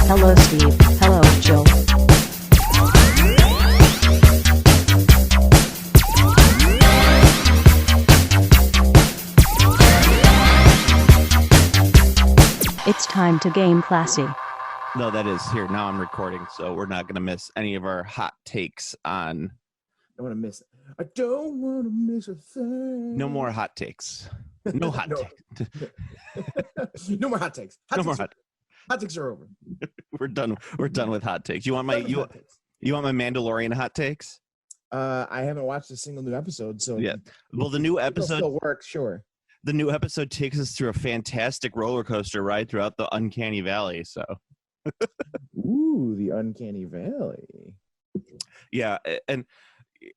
Hello, Steve. Hello, Jill. It's time to game classy. No, that is here. Now I'm recording, so we're not going to miss any of our hot takes on. I want to miss it. I don't want to miss a thing. No more hot takes. No hot takes. No more hot takes. No more hot. Hot takes are over. We're done. We're done with hot takes. You want my you want my Mandalorian hot takes? I haven't watched a single new episode, so Yeah. Well, the new episode still works. Sure. The new episode takes us through a fantastic roller coaster ride throughout the Uncanny Valley. So. Ooh, the Uncanny Valley. Yeah, and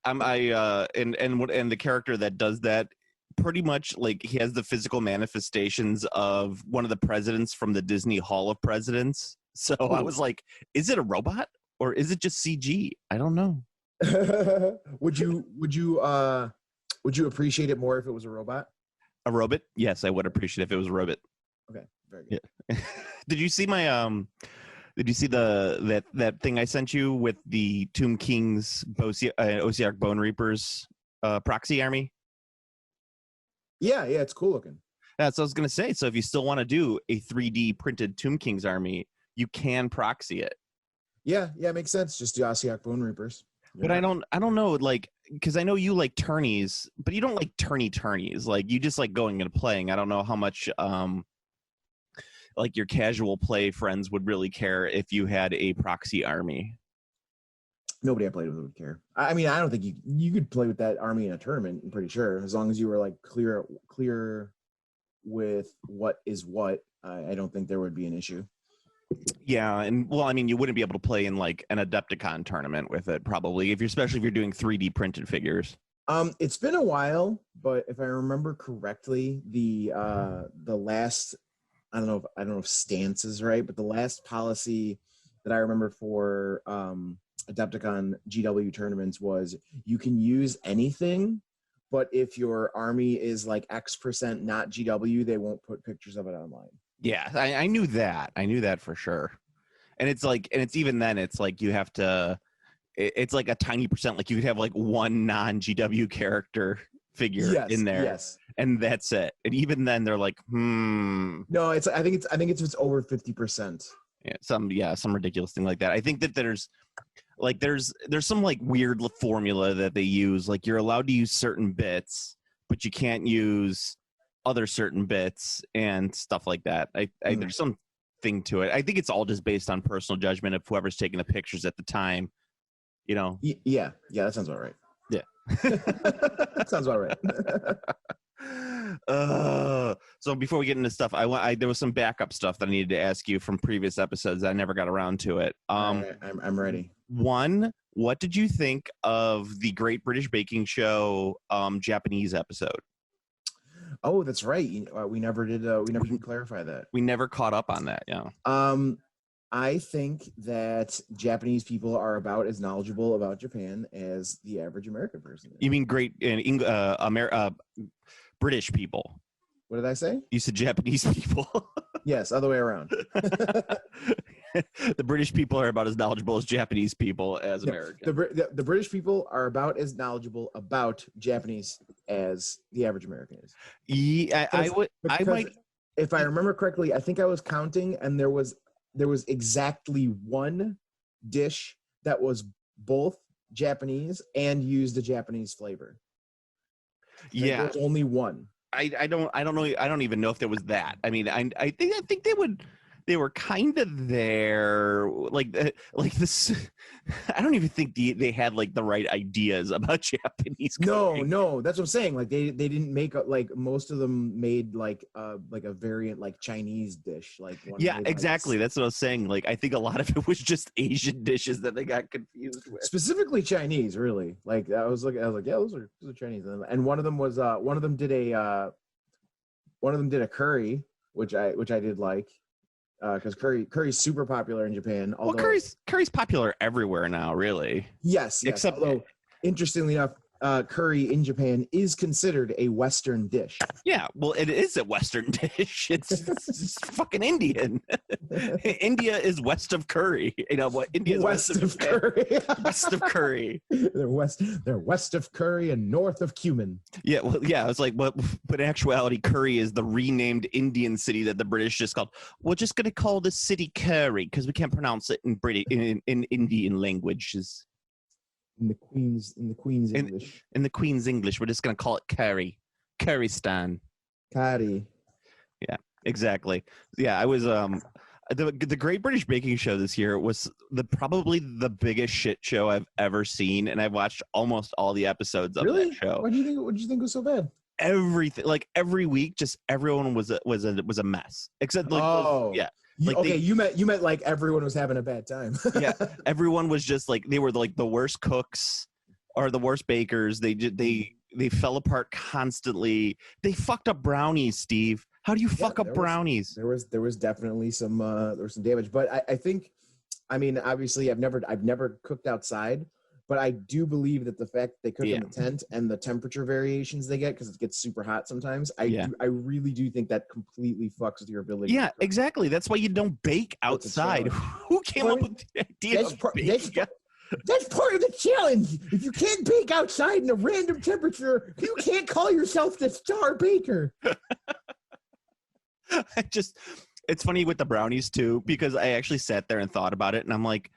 and the character that does that pretty much like he has the physical manifestations of one of the presidents from the Disney Hall of Presidents. So I was like, is it a robot or is it just CG? I don't know. Would you appreciate it more if it was a robot? A robot? Yes, I would appreciate it if it was a robot. Okay, very good. Yeah. Did you see my Did you see that thing I sent you with the Tomb King's Osiark Bone Reapers proxy army? Yeah, it's cool looking. That's what I was gonna say. So if you still want to do a 3D printed Tomb King's army, you can proxy it. Yeah, it makes sense. Just the Osiark Bone Reapers. But I don't know, like, because I know you like tourneys, but you don't like tourneys. Like you just like going and playing. I don't know how much like your casual play friends would really care if you had a proxy army. Nobody I played with would care. I mean, I don't think you could play with that army in a tournament. I'm pretty sure, as long as you were like clear with what is what. I don't think there would be an issue. Yeah, and well, I mean, you wouldn't be able to play in like an Adepticon tournament with it, probably, especially if you're doing 3D printed figures. It's been a while, but if I remember correctly, the last I don't know if stance is right, but the last policy that I remember for Adepticon GW tournaments was you can use anything, but if your army is like X% not GW, they won't put pictures of it online. Yeah, I knew that. I knew that for sure. And it's like, and it's even then, it's like you have to, it's like a tiny percent, like you could have like one non-GW character figure in there. Yes. And that's it. And even then they're like, No, I think it's over 50%. Yeah, some ridiculous thing like that. I think that there's some like weird formula that they use. Like you're allowed to use certain bits, but you can't use other certain bits and stuff like that. There's some thing to it. I think it's all just based on personal judgment of whoever's taking the pictures at the time, you know? Yeah, that sounds about right. Yeah. That sounds about right. So before we get into stuff, there was some backup stuff that I needed to ask you from previous episodes. I never got around to it. I'm ready. One, what did you think of the Great British Baking Show Japanese episode? Oh, that's right. We never did clarify that. We never caught up on that. Yeah. I think that Japanese people are about as knowledgeable about Japan as the average American person is. You mean British people? What did I say? You said Japanese people. Yes, other way around. The British people are about as knowledgeable as Japanese people as Americans. The British people are about as knowledgeable about Japanese as the average American is. Yeah, I might. If I remember correctly, I think I was counting, and there was exactly one dish that was both Japanese and used a Japanese flavor. Yeah, there's only one. I don't know. I don't even know if there was that. I mean, I think they were kind of there, like this. I don't even think they had like the right ideas about Japanese cooking. No, that's what I'm saying. Like they didn't make like most of them made like a variant like Chinese dish. Like exactly. That's what I was saying. Like I think a lot of it was just Asian dishes that they got confused with. Specifically Chinese, really. Like I was like, yeah, those are Chinese. And one of them was one of them did a curry, which I did like. Because curry's super popular in Japan. Although, curry's popular everywhere now, really. Yes. Although, interestingly enough, curry in Japan is considered a Western dish. Yeah, well, it is a Western dish. It's fucking Indian. India is west of curry. You know what? India is West of curry. West of curry. They're west of curry and north of cumin. Yeah, well, yeah. I was like, but in actuality, Curry is the renamed Indian city that the British just called. We're just gonna call this city Curry because we can't pronounce it in British in Indian languages. In the Queen's English. In the Queen's English, we're just gonna call it Curry, Currystan. Curry. Yeah, exactly. Yeah, I was the Great British Baking Show this year was probably the biggest shit show I've ever seen, and I've watched almost all the episodes of that show. What did you think was so bad? Everything, like every week, just everyone was a mess. Except like yeah. Like you meant like everyone was having a bad time. Yeah, everyone was just like they were like the worst cooks or the worst bakers. They fell apart constantly. They fucked up brownies, Steve. How do you fuck up brownies? There was definitely some damage, but I think, I mean, obviously I've never cooked outside, but I do believe that the fact they cook in the tent and the temperature variations they get, because it gets super hot sometimes, I really do think that completely fucks with your ability. Yeah, exactly. That's why you don't bake outside. Who came up with the idea of baking? That's part of the challenge. If you can't bake outside in a random temperature, you can't call yourself the star baker. It's funny with the brownies too, because I actually sat there and thought about it, and I'm like,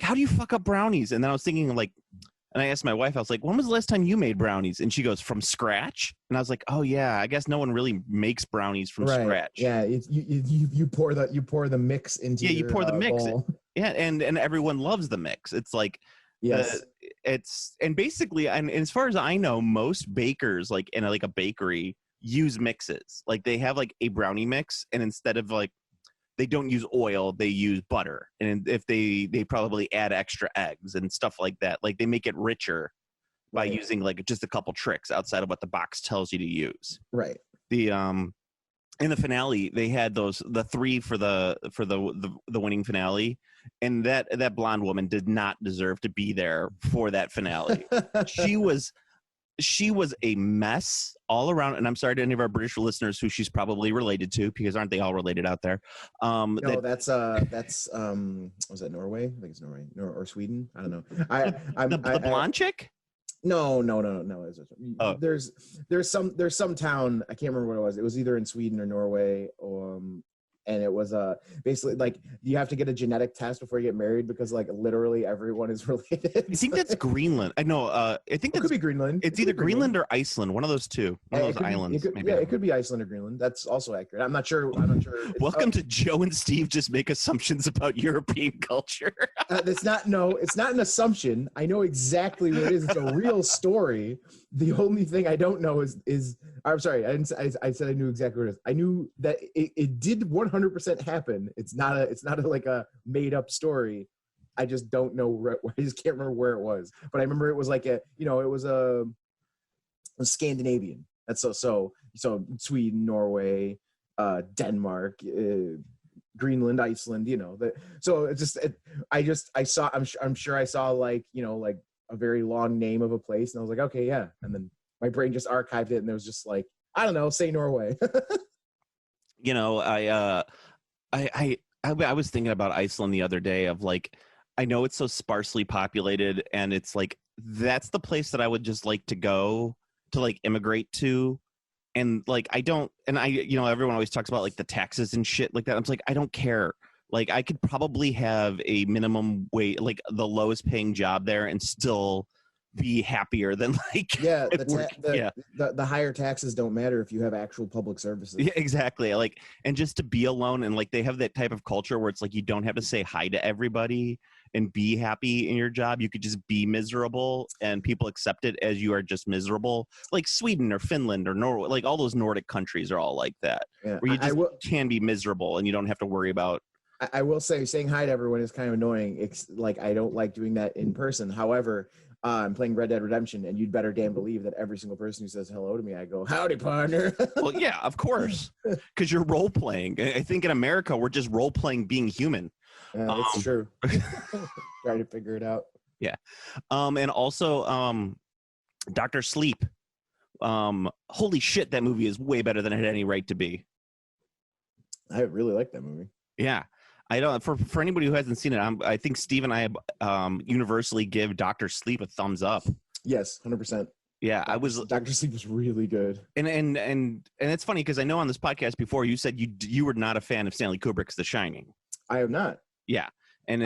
how do you fuck up brownies? And then I was thinking, like, and I asked my wife, I was like, when was the last time you made brownies? And she goes, from scratch. And I was like, oh yeah, I guess no one really makes brownies from scratch. Yeah, you pour the mix into. Yeah, you pour the mix. Bowl. Yeah, and everyone loves the mix. It's like, yes, and basically, and as far as I know, most bakers like in a bakery use mixes. Like they have like a brownie mix, and instead of like, they don't use oil, they use butter. And if they probably add extra eggs and stuff like that. Like they make it richer by using like just a couple tricks outside of what the box tells you to use. Right. The in the finale, they had the three for the winning finale, and that blonde woman did not deserve to be there for that finale. She was a mess all around, and I'm sorry to any of our British listeners who she's probably related to, because aren't they all related out there? No, that's was that Norway? I think it's Norway, or Sweden. I don't know. The blonde chick? No. Oh. There's some town, I can't remember what it was. It was either in Sweden or Norway, and it was basically like you have to get a genetic test before you get married, because like literally everyone is related. I think that's Greenland. I know. I think it could be Greenland. It's either Greenland or Iceland. One of those two. One of those islands. It could be Iceland or Greenland. That's also accurate. I'm not sure. Welcome to Joe and Steve just make assumptions about European culture. It's not an assumption. I know exactly what it is. It's a real story. The only thing I don't know is I'm sorry. I said I knew exactly what it is. I knew that it did 100% happen. It's not like a made up story. I just don't know. I just can't remember where it was. But I remember it was like it was a Scandinavian. That's so Sweden, Norway, Denmark, Greenland, Iceland. So it's just I'm sure I saw like a very long name of a place, and I was like, okay, yeah. And then my brain just archived it, and it was just like, I don't know, say Norway. I was thinking about Iceland the other day of like, I know it's so sparsely populated, and it's like, that's the place that I would just like to go to like immigrate to. And like, everyone always talks about like the taxes and shit like that. I'm just like, I don't care. Like I could probably have a minimum wage, like the lowest paying job there, and still be happier than like the higher taxes don't matter if you have actual public services. Yeah, exactly. Like, and just to be alone, and like they have that type of culture where it's like you don't have to say hi to everybody and be happy in your job. You could just be miserable, and people accept it as you are just miserable. Like Sweden or Finland or Norway, like all those Nordic countries are all like that, where you just can be miserable and you don't have to worry about. I will say saying hi to everyone is kind of annoying. It's like I don't like doing that in person. However, I'm playing Red Dead Redemption, and you'd better damn believe that every single person who says hello to me, I go, howdy, partner. Well, yeah, of course, because you're role playing. I think in America, we're just role playing being human. That's true. Trying to figure it out. Yeah. And also, Dr. Sleep. Holy shit, that movie is way better than it had any right to be. I really like that movie. Yeah. I don't for anybody who hasn't seen it, I think Steve and I universally give Dr. Sleep a thumbs up. Yes, 100%. Yeah, Dr. Sleep was really good. And it's funny because I know on this podcast before you said you were not a fan of Stanley Kubrick's The Shining. I am not. Yeah. And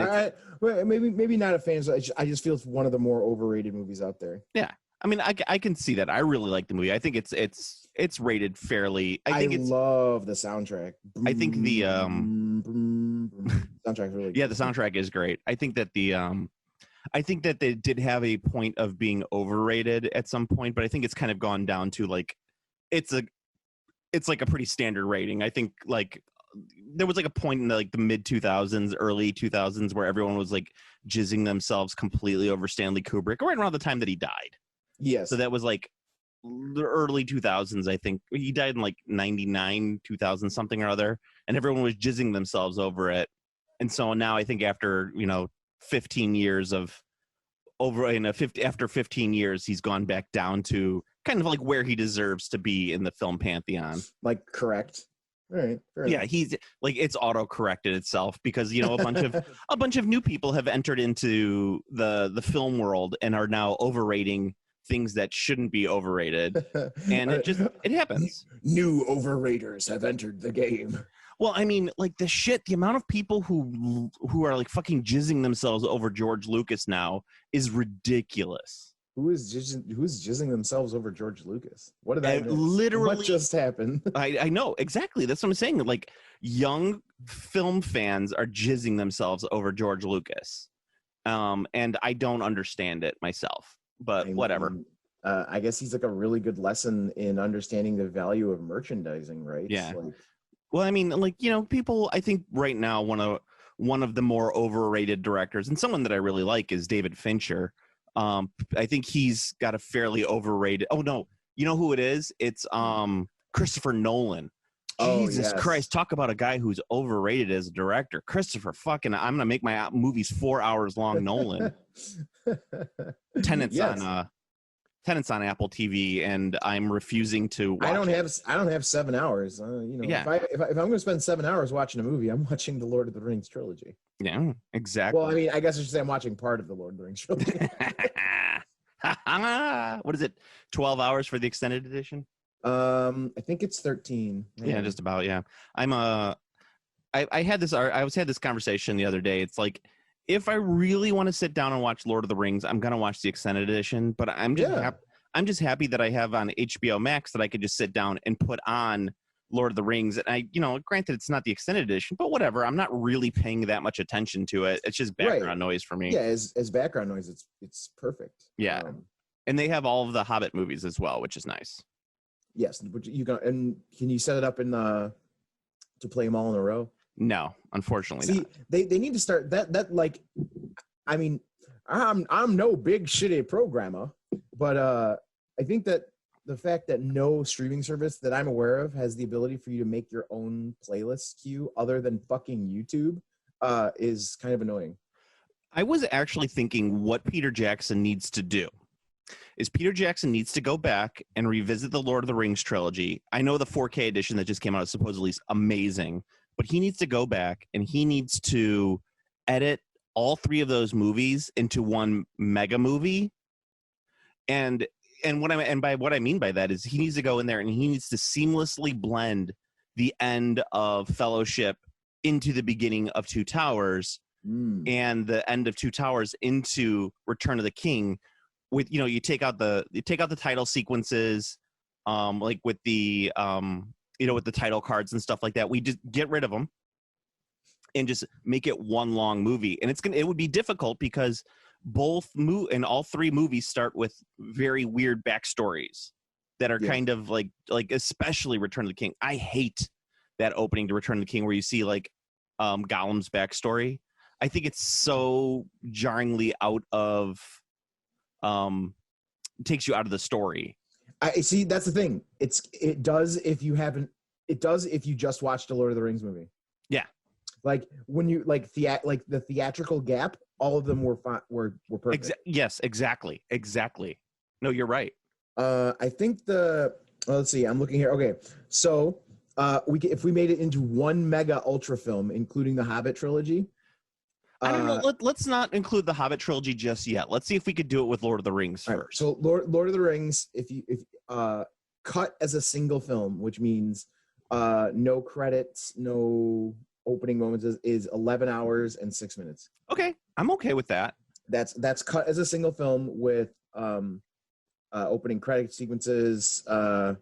well, maybe not a fan. So I just feel it's one of the more overrated movies out there. Yeah. I mean, I can see that. I really like the movie. I think it's rated fairly. I love the soundtrack. I think the soundtrack really good. Yeah, the soundtrack is great. I think that they did have a point of being overrated at some point, but I think it's kind of gone down to like it's like a pretty standard rating. I think like there was like a point in the mid 2000s, early 2000s where everyone was like jizzing themselves completely over Stanley Kubrick right around the time that he died. Yes. So that was like the early 2000s, I think. He died in like 99, 2000 something or other, and everyone was jizzing themselves over it. And so now I think after, 15 years after 15 years, he's gone back down to kind of like where he deserves to be in the film pantheon. Like, correct. All right. Yeah, he's like, it's auto corrected itself because a bunch of new people have entered into the film world and are now overrating things that shouldn't be overrated, and it happens. New overraters have entered the game. Well, I mean, like the amount of people who are like fucking jizzing themselves over George Lucas now is ridiculous. Who's jizzing themselves over George Lucas? What did I literally what just happened? I know exactly. That's what I'm saying. Like young film fans are jizzing themselves over George Lucas, and I don't understand it myself. But whatever. I guess he's like a really good lesson in understanding the value of merchandising, right? Yeah. Well, I mean, like, people, I think right now, one of the more overrated directors and someone that I really like is David Fincher. I think he's got a fairly overrated. Oh, no. You know who it is? It's Christopher Nolan. Jesus Christ. Talk about a guy who's overrated as a director. Christopher I'm going to make my movies 4 hours long, Nolan. Tenant's on Apple TV, and I'm refusing to watch I don't have 7 hours. Yeah. If I'm going to spend 7 hours watching a movie, I'm watching the Lord of the Rings trilogy. Yeah, exactly. Well, I mean, I guess I should say I'm watching part of the Lord of the Rings trilogy. What is it? 12 hours for the extended edition? I think it's 13. Yeah, just about. Yeah, I had this conversation the other day. It's like, if I really want to sit down and watch Lord of the Rings, I'm gonna watch the extended edition. But I'm just happy that I have on HBO Max that I could just sit down and put on Lord of the Rings. And granted, it's not the extended edition, but whatever. I'm not really paying that much attention to it. It's just background noise for me. Yeah, as background noise, it's perfect. Yeah, and they have all of the Hobbit movies as well, which is nice. Yes, but and can you set it up in to play them all in a row? No, unfortunately not. They need to start that like, I mean, I'm no big shitty programmer, but I think that the fact that no streaming service that I'm aware of has the ability for you to make your own playlist queue other than fucking YouTube is kind of annoying. I was actually thinking what Peter Jackson needs to do is Peter Jackson needs to go back and revisit the Lord of the Rings trilogy. I know the 4K edition that just came out is supposedly amazing, but he needs to go back and he needs to edit all three of those movies into one mega movie. And by what I mean by that is he needs to go in there and he needs to seamlessly blend the end of Fellowship into the beginning of Two Towers and the end of Two Towers into Return of the King. With you take out the title sequences, like with the with the title cards and stuff like that. We just get rid of them and just make it one long movie. And it would be difficult because all three movies start with very weird backstories that are kind of like especially Return of the King. I hate that opening to Return of the King where you see like Gollum's backstory. I think it's so jarringly out of takes you out of the story. I see. That's the thing. It does if you just watched a Lord of the Rings movie. Yeah. Like when you like the theatrical gap, all of them were perfect. Yes, exactly. No, you're right. I think let's see. I'm looking here. Okay, so if we made it into one mega ultra film, including the Hobbit trilogy. I don't know. Let's not include the Hobbit trilogy just yet. Let's see if we could do it with Lord of the Rings first. Right, so Lord of the Rings, if cut as a single film, which means no credits, no opening moments, is 11 hours and 6 minutes. Okay, I'm okay with that. That's cut as a single film with opening credit sequences. So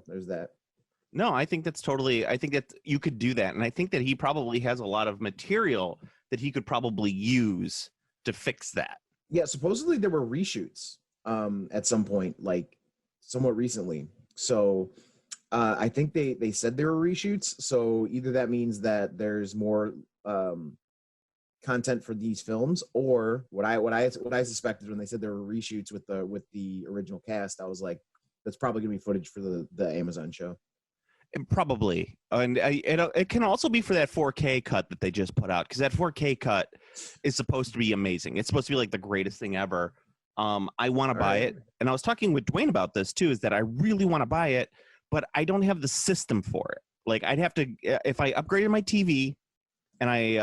there's that. No, I think that's totally. I think that you could do that, and I think that he probably has a lot of material that he could probably use to fix that. Yeah, supposedly there were reshoots at some point, like somewhat recently. So I think they said there were reshoots. So either that means that there's more content for these films, or what I suspected when they said there were reshoots with the original cast. I was like, that's probably gonna be footage for the Amazon show. Probably, and it can also be for that 4K cut that they just put out, because that 4K cut is supposed to be amazing. It's supposed to be like the greatest thing ever. I want to buy it, and I was talking with Dwayne about this too. Is that I really want to buy it, but I don't have the system for it. Like I'd have to, if I upgraded my TV and I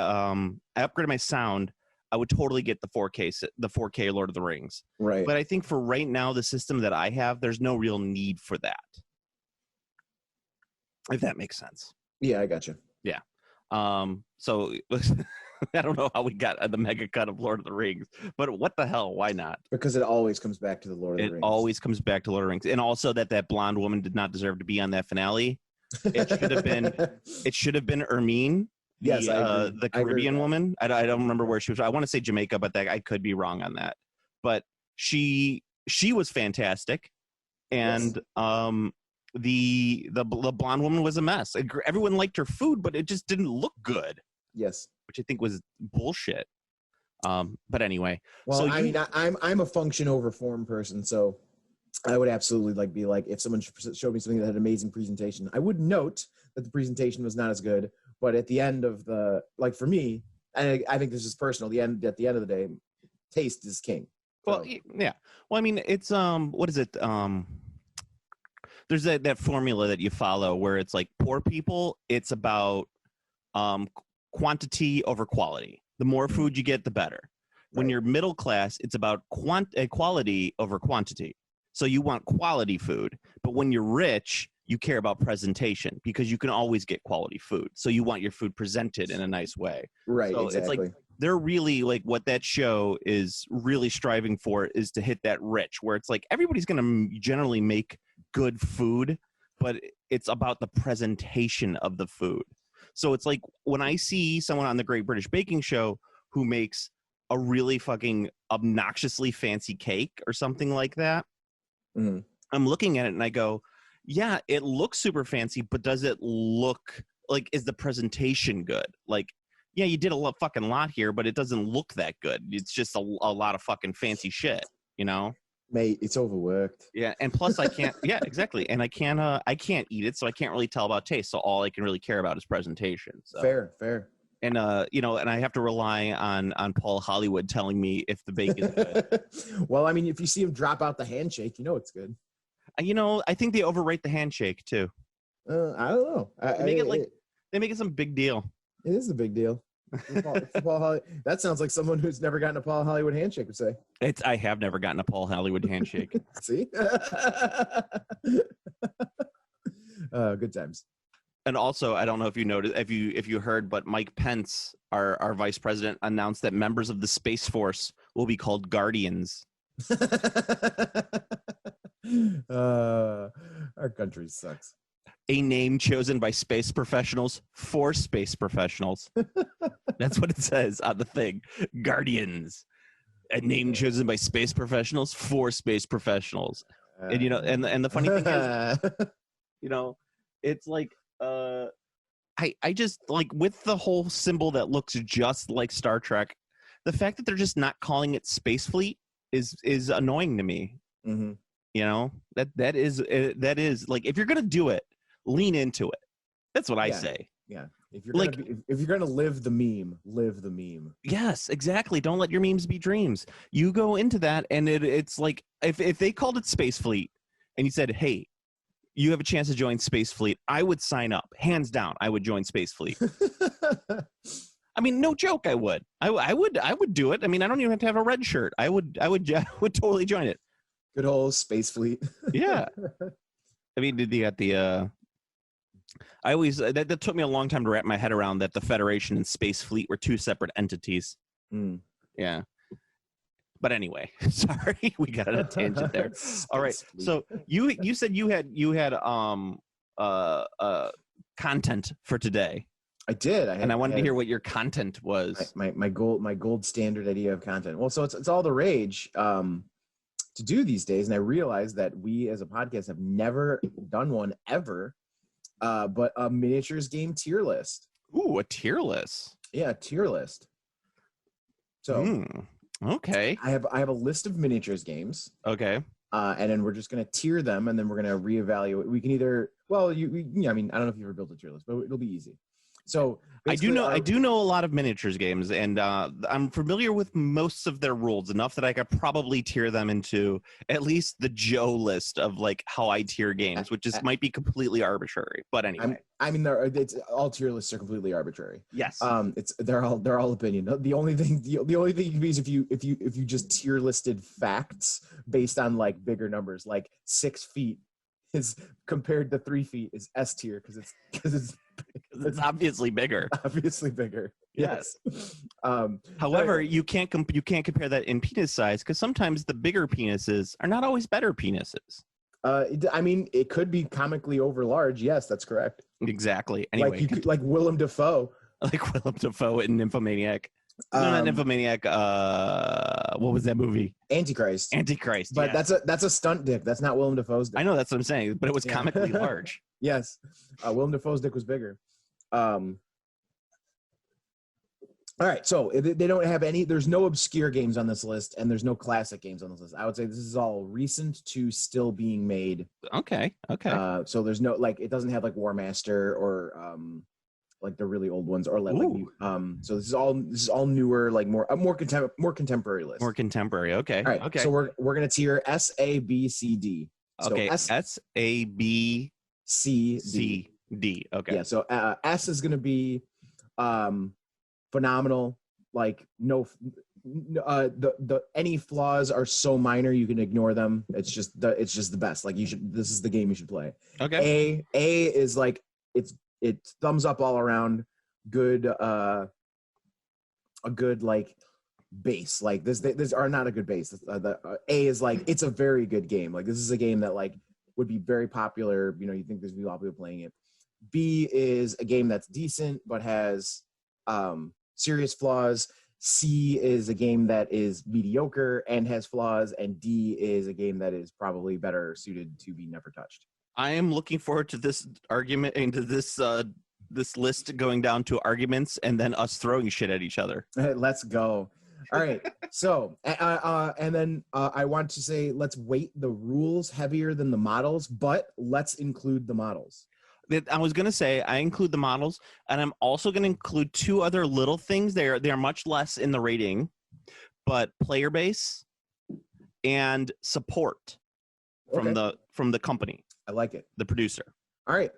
upgraded my sound, I would totally get the 4K Lord of the Rings. Right. But I think for right now, the system that I have, there's no real need for that. If that makes sense. Yeah, I got you. Yeah. So I don't know how we got the mega cut of Lord of the Rings, but what the hell? Why not? Because it always comes back to the Lord of the Rings. It always comes back to Lord of the Rings, and also that blonde woman did not deserve to be on that finale. It should have been. It should have been Ermine, the Caribbean woman. I don't remember where she was. I want to say Jamaica, but I could be wrong on that. But she was fantastic, and yes. The blonde woman was a mess. Everyone liked her food, but it just didn't look good. Yes, which I think was bullshit. But anyway, well, so I'm a function over form person, so I would absolutely be like, if someone showed me something that had an amazing presentation, I would note that the presentation was not as good, but at the end of for me, and I think this is personal. At the end of the day, taste is king. Well, yeah. Well, I mean, it's what is it? There's that formula that you follow where it's like poor people, it's about quantity over quality. The more food you get, the better. When you're middle class, it's about quality over quantity. So you want quality food. But when you're rich, you care about presentation because you can always get quality food. So you want your food presented in a nice way. Right, so exactly. It's like they're really like what that show is really striving for is to hit that rich, where it's like everybody's going to generally make good food, but it's about the presentation of the food. So it's like when I see someone on the Great British Baking Show who makes a really fucking obnoxiously fancy cake or something like that, I'm looking at it and I go, yeah, it looks super fancy, but does it look like, is the presentation good? Like, yeah, you did a fucking lot here, but it doesn't look that good. It's just a lot of fucking fancy shit, you know? Mate, it's overworked. Yeah, and plus I can't. Yeah, exactly. And I can't eat it, so I can't really tell about taste. So all I can really care about is presentation. So. Fair. And and I have to rely on Paul Hollywood telling me if the bake is good. Well, I mean, if you see him drop out the handshake, you know it's good. I think they overrate the handshake too. I don't know. They make it some big deal. It is a big deal. That sounds like someone who's never gotten a Paul Hollywood handshake would say. I have never gotten a Paul Hollywood handshake. See? Good times. And also, I don't know if you noticed, if you heard, but Mike Pence, our vice president, announced that members of the Space Force will be called Guardians. Our country sucks. A name chosen by space professionals for space professionals. That's what it says on the thing. Guardians. A name chosen by space professionals for space professionals. And and the funny thing is, it's like I just like with the whole symbol that looks just like Star Trek, the fact that they're just not calling it Space Fleet is annoying to me. Mm-hmm. That is like, if you're gonna do it, lean into it. That's what I say. Yeah. If you're Like- gonna if you're gonna live the meme. Yes, exactly. Don't let your memes be dreams. You go into that, and it's like if they called it Space Fleet, and you said, "Hey, you have a chance to join Space Fleet," I would sign up, hands down. I would join Space Fleet. I mean, no joke. I would. I would do it. I mean, I don't even have to have a red shirt. I would totally join it. Good old Space Fleet. Yeah. I mean, did you got the? I always that took me a long time to wrap my head around that the Federation and Space Fleet were two separate entities. Mm. Yeah. But anyway, sorry, we got on a tangent there. All right. Space Fleet. So you said you had content for today, I did. and I wanted to hear what your content was. my gold standard idea of content. Well, so it's all the rage to do these days, and I realized that we as a podcast have never done one ever, but a miniatures game tier list. Ooh, a tier list. Yeah, a tier list. So Okay. I have a list of miniatures games, Okay. and then we're just gonna tier them, and then we're gonna reevaluate. We can either I mean, I don't know if you ever built a tier list, but it'll be easy. So I do basically know a lot of miniatures games, and I'm familiar with most of their rules enough that I could probably tier them into at least the Joe list of like how I tier games, which might be completely arbitrary. But anyway, I mean, it's all tier lists are completely arbitrary. yes. They're all opinion. The only thing you can be is if you just tier listed facts based on like bigger numbers, like 6 feet is compared to 3 feet is S tier because It's obviously bigger. obviously bigger. Yes. Um, However, you can't compare that in penis size because sometimes the bigger penises are not always better penises. I mean, it could be comically over large. Yes, that's correct. Exactly. Anyway, Like you could, like Willem Dafoe. like Willem Dafoe in Nymphomaniac. No, not Nymphomaniac. What was that movie? Antichrist. Antichrist. But yeah. that's a stunt dick. That's not Willem Dafoe's dick. I know that's what I'm saying, but it was Yeah. comically large. Yes, Willem Dafoe's dick was bigger. All right, so they don't have any. There's no obscure games on this list, and there's no classic games on this list. I would say this is all recent to still being made. Okay. Okay. So there's no like it doesn't have like War Master or like the really old ones or like so this is all newer, like more contemporary list. More contemporary. Okay. All right. Okay. So we're gonna tier S, A, B, C, D. So okay. S A B C, C D. Okay. Yeah. So S is gonna be phenomenal. Like the any flaws are so minor you can ignore them. It's just the best. Like this is the game you should play. Okay. A is like it's thumbs up all around. Good a good like base. Like this are not a good base. A is like it's a very good game. Like this is a game that like would be very popular. You know, you think there's a lot of people playing it. B is a game that's decent but has serious flaws. C is a game that is mediocre and has flaws, and D is a game that is probably better suited to be never touched. I am looking forward to this argument and to this list going down to arguments and then us throwing shit at each other. Let's go. All right. So, and then I want to say let's weight the rules heavier than the models, but let's include the models. I was going to say I include the models, and I'm also going to include 2 other little things. They are much less in the rating, but player base and support from the company. I like it. The producer. All right.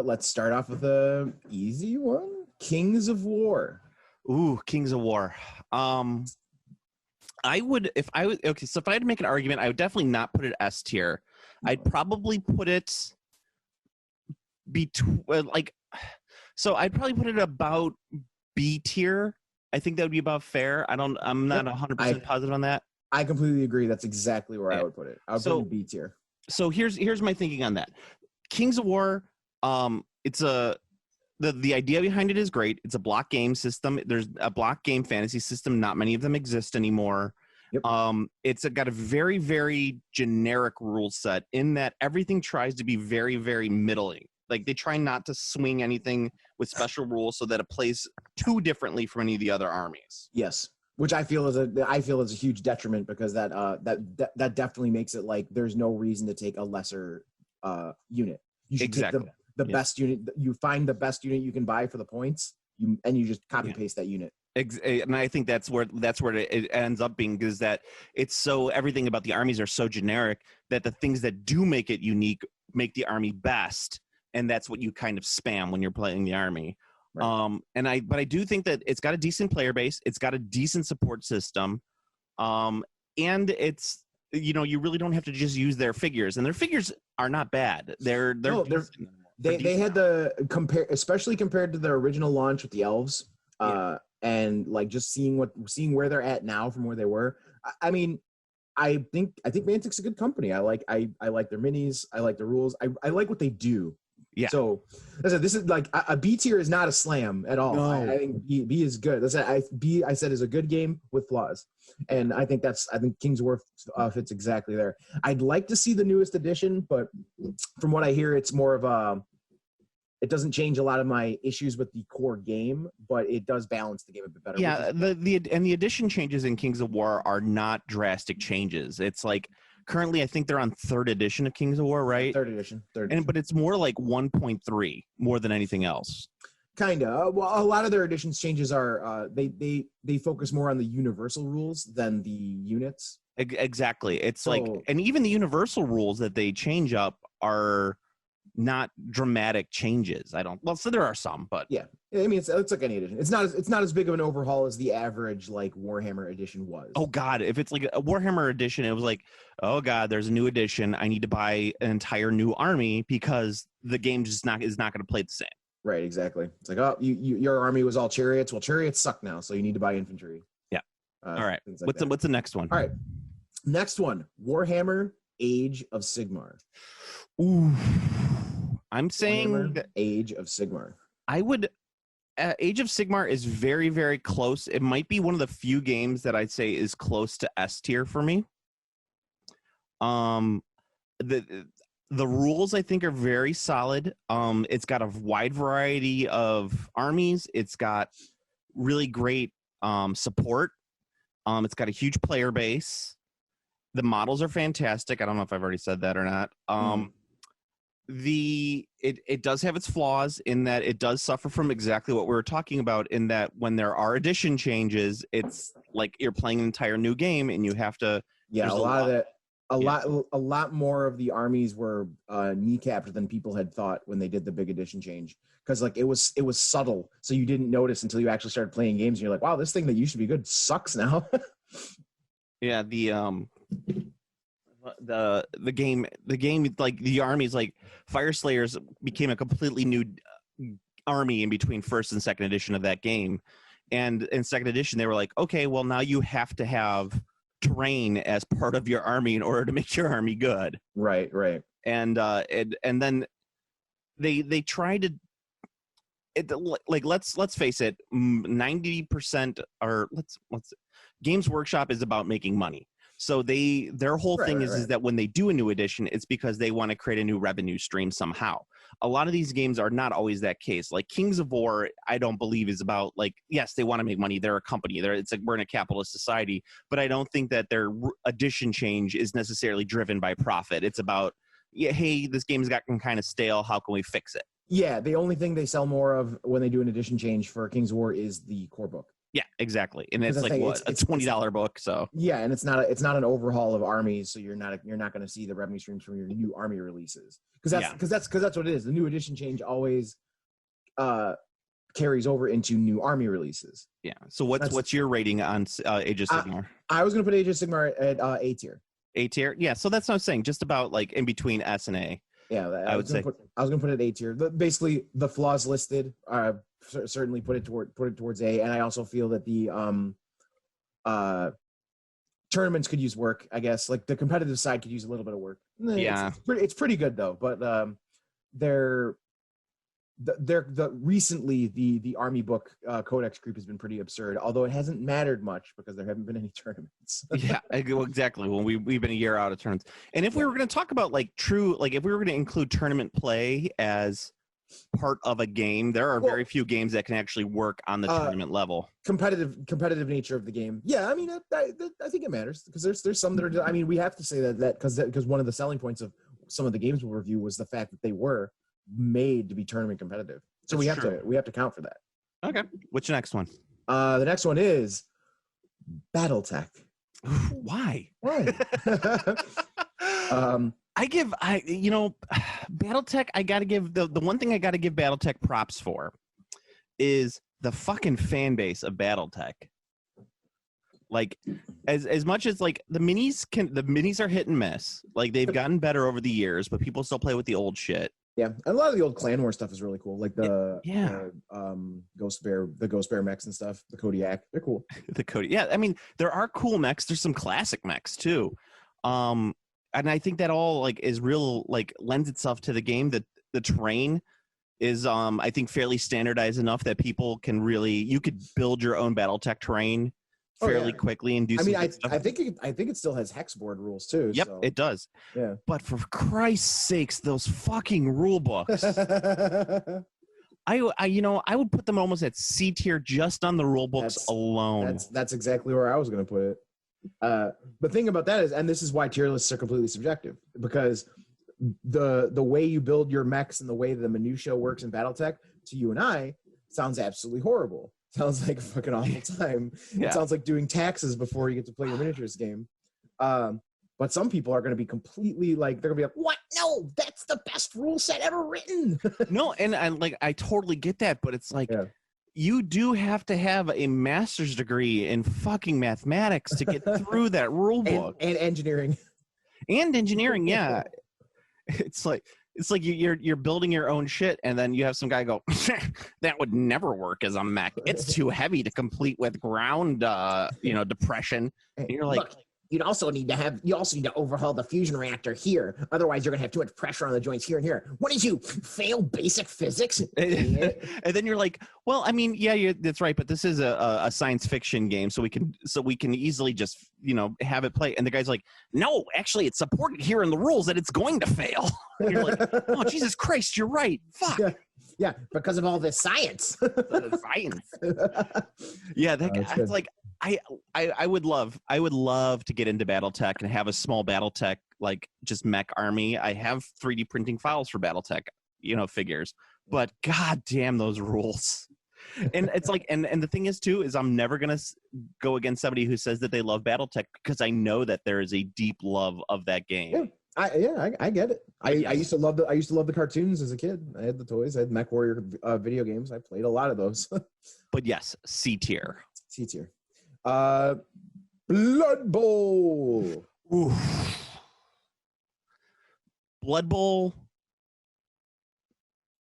Let's start off with a easy one. Kings of War. Ooh, Kings of War. I would if I had to make an argument, I would definitely not put it S tier. I'd probably put it I'd probably put it about B tier. I think that would be about fair. I'm not 100% positive on that. I completely agree. That's exactly where I would put it. I would put it in B tier. So here's my thinking on that. Kings of War, it's the idea behind it is great. It's a block game system. There's a block game fantasy system. Not many of them exist anymore. Yep. It's got a very, very generic rule set in that everything tries to be very, very middling. Like they try not to swing anything with special rules so that it plays too differently from any of the other armies. Yes, which I feel is a huge detriment because that definitely makes it like there's no reason to take a lesser unit. You should take the best unit. You find the best unit you can buy for the points. You just copy paste that unit. And I think that's where it ends up being, is that it's so, everything about the armies are so generic that the things that do make it unique make the army best, and that's what you kind of spam when you're playing the army. Right. But I do think that it's got a decent player base, it's got a decent support system, and it's, you know, you really don't have to just use their figures, and their figures are not bad. They're they had the compare, especially compared to their original launch with the elves. And like just seeing where they're at now from where they were. I mean, I think Mantic's a good company. I like their minis. I like the rules. I like what they do. Yeah. So I said, this is like a B tier is not a slam at all. No. I think B is good. I said is a good game with flaws, and I think Kings of War fits exactly there. I'd like to see the newest edition, but from what I hear, it's more of a. It doesn't change a lot of my issues with the core game, but it does balance the game a bit better. Yeah, the edition changes in Kings of War are not drastic changes. It's like currently I think they're on 3rd edition of Kings of War, right? Third edition. But it's more like 1.3 more than anything else. Kinda. Well, a lot of their editions changes are they focus more on the universal rules than the units. Exactly. It's like, and even the universal rules that they change up are not dramatic changes. So there are some, but yeah, I mean it's like any edition. It's not as big of an overhaul as the average like Warhammer edition was. Oh god, if it's like a Warhammer edition, it was like, oh god, there's a new edition, I need to buy an entire new army because the game is not going to play the same. Right, exactly. It's like, oh, your army was all chariots. Well, chariots suck now, so you need to buy infantry. Yeah. All right. Like what's the next one? All right. Next one, Warhammer Age of Sigmar. Ooh. I'm saying that Age of Sigmar. I would. Age of Sigmar is very, very close. It might be one of the few games that I'd say is close to S tier for me. The rules I think are very solid. It's got a wide variety of armies. It's got really great support. It's got a huge player base. The models are fantastic. I don't know if I've already said that or not. It does have its flaws in that it does suffer from exactly what we were talking about, in that when there are edition changes, it's like you're playing an entire new game and you have to. Yeah, a lot more of the armies were kneecapped than people had thought when they did the big edition change, because like it was subtle, so you didn't notice until you actually started playing games and you're like, wow, this thing that used to be good sucks now. Yeah, the game, like the armies, like Fire Slayers became a completely new army in between 1st and 2nd edition of that game. And in 2nd edition, they were like, okay, well now you have to have terrain as part of your army in order to make your army good. Right. And then they tried to, like let's face it, 90% or let's Games Workshop is about making money. So their whole thing is that when they do a new edition, it's because they want to create a new revenue stream somehow. A lot of these games are not always that case. Like Kings of War, I don't believe is about, like, yes, they want to make money. They're a company. It's like we're in a capitalist society, but I don't think that their edition change is necessarily driven by profit. It's about, yeah, hey, this game's gotten kind of stale. How can we fix it? Yeah, the only thing they sell more of when they do an edition change for Kings of War is the core book. Yeah, exactly, and it's like a $20 book. So yeah, and it's not an overhaul of armies, so you're not going to see the revenue streams from your new army releases, because that's what it is. The new edition change always carries over into new army releases. Yeah. So what's your rating on Age of Sigmar? I was going to put Age of Sigmar at A tier. A tier, yeah. So that's what I'm saying. Just about like in between S and A. Yeah, I was going to put it at A tier. Basically, the flaws listed certainly put it towards A, and I also feel that the tournaments could use work. I guess like the competitive side could use a little bit of work. Yeah, it's pretty good though. But recently the army book codex creep has been pretty absurd, although it hasn't mattered much because there haven't been any tournaments. Yeah, well, exactly. Well, we've been a year out of tournaments, and if we were going to talk about if we were going to include tournament play as part of a game, there are very few games that can actually work on the tournament level. Competitive nature of the game. Yeah, I mean, I think it matters because there's some that are. I mean, we have to say that because one of the selling points of some of the games we'll review was the fact that they were made to be tournament competitive. So That's we have to count for that. Okay. What's your next one? The next one is BattleTech. Why? Why? BattleTech, I gotta give the one thing I gotta give BattleTech props for is the fucking fan base of BattleTech. Like, as much as like the minis are hit and miss. Like, they've gotten better over the years, but people still play with the old shit. Yeah, and a lot of the old Clan War stuff is really cool. Like the Ghost Bear mechs and stuff. The Kodiak, they're cool. The Kodiak, yeah. I mean, there are cool mechs. There's some classic mechs too, and I think that all like is real. Like, lends itself to the game. That the terrain is, I think, fairly standardized enough that people can really. You could build your own BattleTech terrain fairly quickly and do. I think it still has hexboard rules too. Yep, so. it does. Yeah, but for Christ's sakes, those fucking rule books. I would put them almost at C tier just on the rule books alone. That's exactly where I was going to put it. The thing about that is, and this is why tier lists are completely subjective, because the way you build your mechs and the way the minutia works in BattleTech to you and I sounds absolutely horrible. Sounds like a fucking awful time. Yeah. It sounds like doing taxes before you get to play your miniatures game. But some people are going to be completely like, they're going to be like, what? No, that's the best rule set ever written. No, and I totally get that, but it's like, you do have to have a master's degree in fucking mathematics to get through that rule book. And engineering. And engineering, yeah. It's like you're building your own shit, and then you have some guy go, that would never work as a mech. It's too heavy to complete with ground, depression. And you're like, look, you also need to overhaul the fusion reactor here. Otherwise, you're gonna have too much pressure on the joints here and here. What did you fail basic physics? and then you're like, well, I mean, yeah, that's right, but this is a science fiction game, so we can easily just have it play. And the guy's like, no, actually, it's supported here in the rules that it's going to fail. And you're like, oh, Jesus Christ, you're right. Fuck. Yeah, because of all this science. Science. Yeah, that guy. It's like, I would love to get into BattleTech and have a small BattleTech like just mech army. I have 3D printing files for BattleTech, figures, but god damn those rules. And it's like, and the thing is too, is I'm never gonna go against somebody who says that they love BattleTech, because I know that there is a deep love of that game. I get it. I used to love the cartoons as a kid. I had the toys. I had Mech Warrior video games. I played a lot of those. But yes, C tier. C tier. Blood Bowl. Oof. Blood Bowl.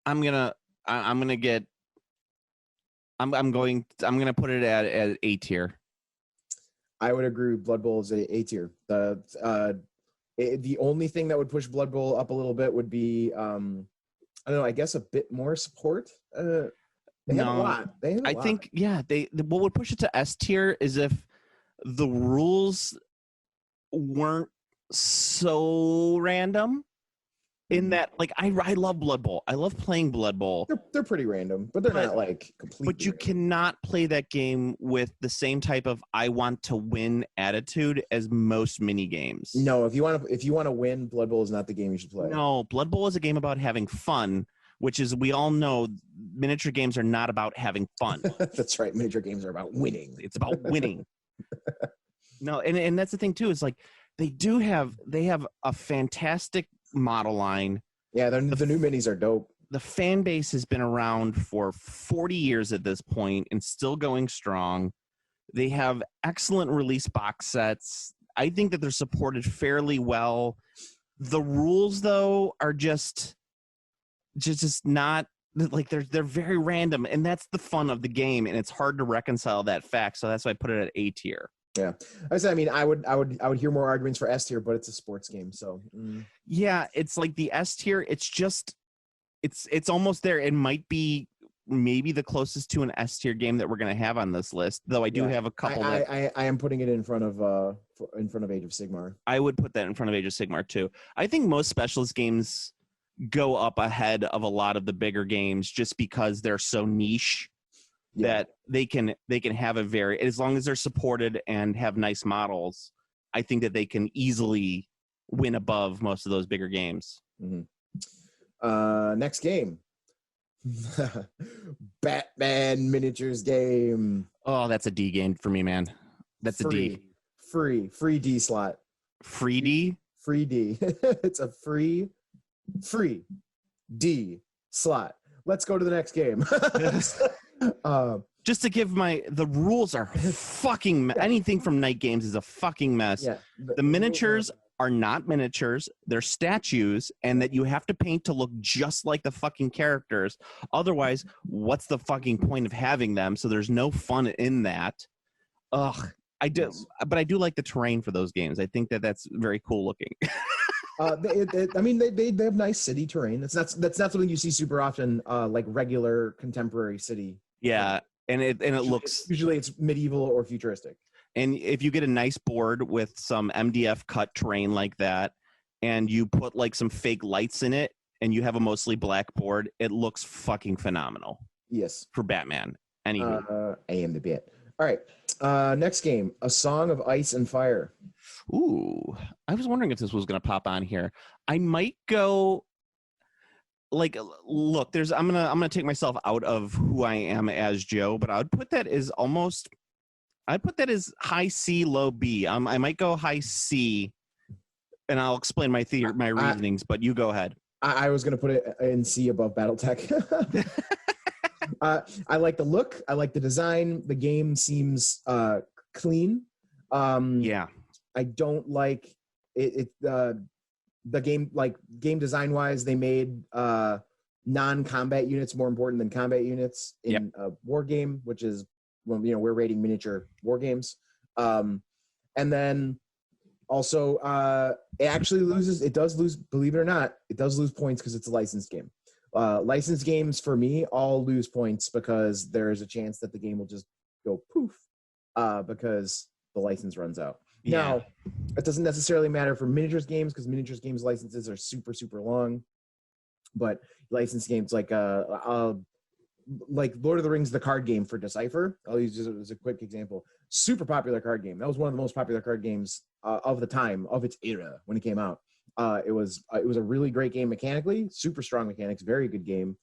I'm gonna put it at A tier. I would agree. Blood Bowl is a tier. The only thing that would push Blood Bowl up a little bit would be, I don't know, I guess a bit more support. They have a lot. I think, what would push it to S tier is if the rules weren't so random. In that, like, I love Blood Bowl. I love playing Blood Bowl. They're pretty random, but they're not like completely. But you cannot play that game with the same type of I want to win attitude as most mini games. No, if you want to win, Blood Bowl is not the game you should play. No, Blood Bowl is a game about having fun, which is, we all know miniature games are not about having fun. That's right. Miniature games are about winning. It's about winning. No, and that's the thing too, is like they have a fantastic model line. Yeah, the new minis are dope. The fan base has been around for 40 years at this point and still going strong. They have excellent release box sets. I think that they're supported fairly well. The rules, though, are just not like, they're very random, and that's the fun of the game, and it's hard to reconcile that fact. So that's why I put it at A tier. Yeah, I mean, I would hear more arguments for S tier, but it's a sports game, so. Yeah, it's like the S tier. It's just, it's almost there. It might be maybe the closest to an S tier game that we're gonna have on this list. Though I do have a couple. I am putting it in front of Age of Sigmar. I would put that in front of Age of Sigmar too. I think most specialist games go up ahead of a lot of the bigger games just because they're so niche. That they can have a very, as long as they're supported and have nice models, I think that they can easily win above most of those bigger games. Mm-hmm. Next game. Batman miniatures game. Oh, that's a D game for me, man. That's a D. Free D slot. Free D? Free D. It's a free D slot. Let's go to the next game. Just to give the rules are fucking anything from Night Games is a fucking mess. Yeah, the miniatures are not miniatures, they're statues, and that you have to paint to look just like the fucking characters. Otherwise, what's the fucking point of having them? So there's no fun in that. Ugh. I do like the terrain for those games. I think that's very cool looking. They have nice city terrain. That's not something you see super often, like regular contemporary city. Yeah, and it looks usually it's medieval or futuristic. And if you get a nice board with some MDF cut terrain like that, and you put like some fake lights in it, and you have a mostly black board, it looks fucking phenomenal. Yes, for Batman. Anywho, I am the bit. All right. Next game, A Song of Ice and Fire. Ooh, I was wondering if this was going to pop on here. I might go. Like, look, I'm gonna take myself out of who I am as Joe, but I'd put that as high C, low B. I might go high C, and I'll explain my reasonings. But you go ahead. I was gonna put it in C above BattleTech. I like the look. I like the design. The game seems clean. Yeah. I don't like it. The game, like game design wise, they made non-combat units more important than combat units in a war game, which is when we're rating miniature war games. And then also it does lose, believe it or not, it does lose points because it's a licensed game. Licensed games for me all lose points because there is a chance that the game will just go poof because the license runs out. Yeah. Now, it doesn't necessarily matter for miniatures games because miniatures games licenses are super, super long. But licensed games like Lord of the Rings, the card game for Decipher, I'll use this as a quick example. Super popular card game. That was one of the most popular card games of the time, of its era when it came out. It was a really great game mechanically, super strong mechanics, very good game.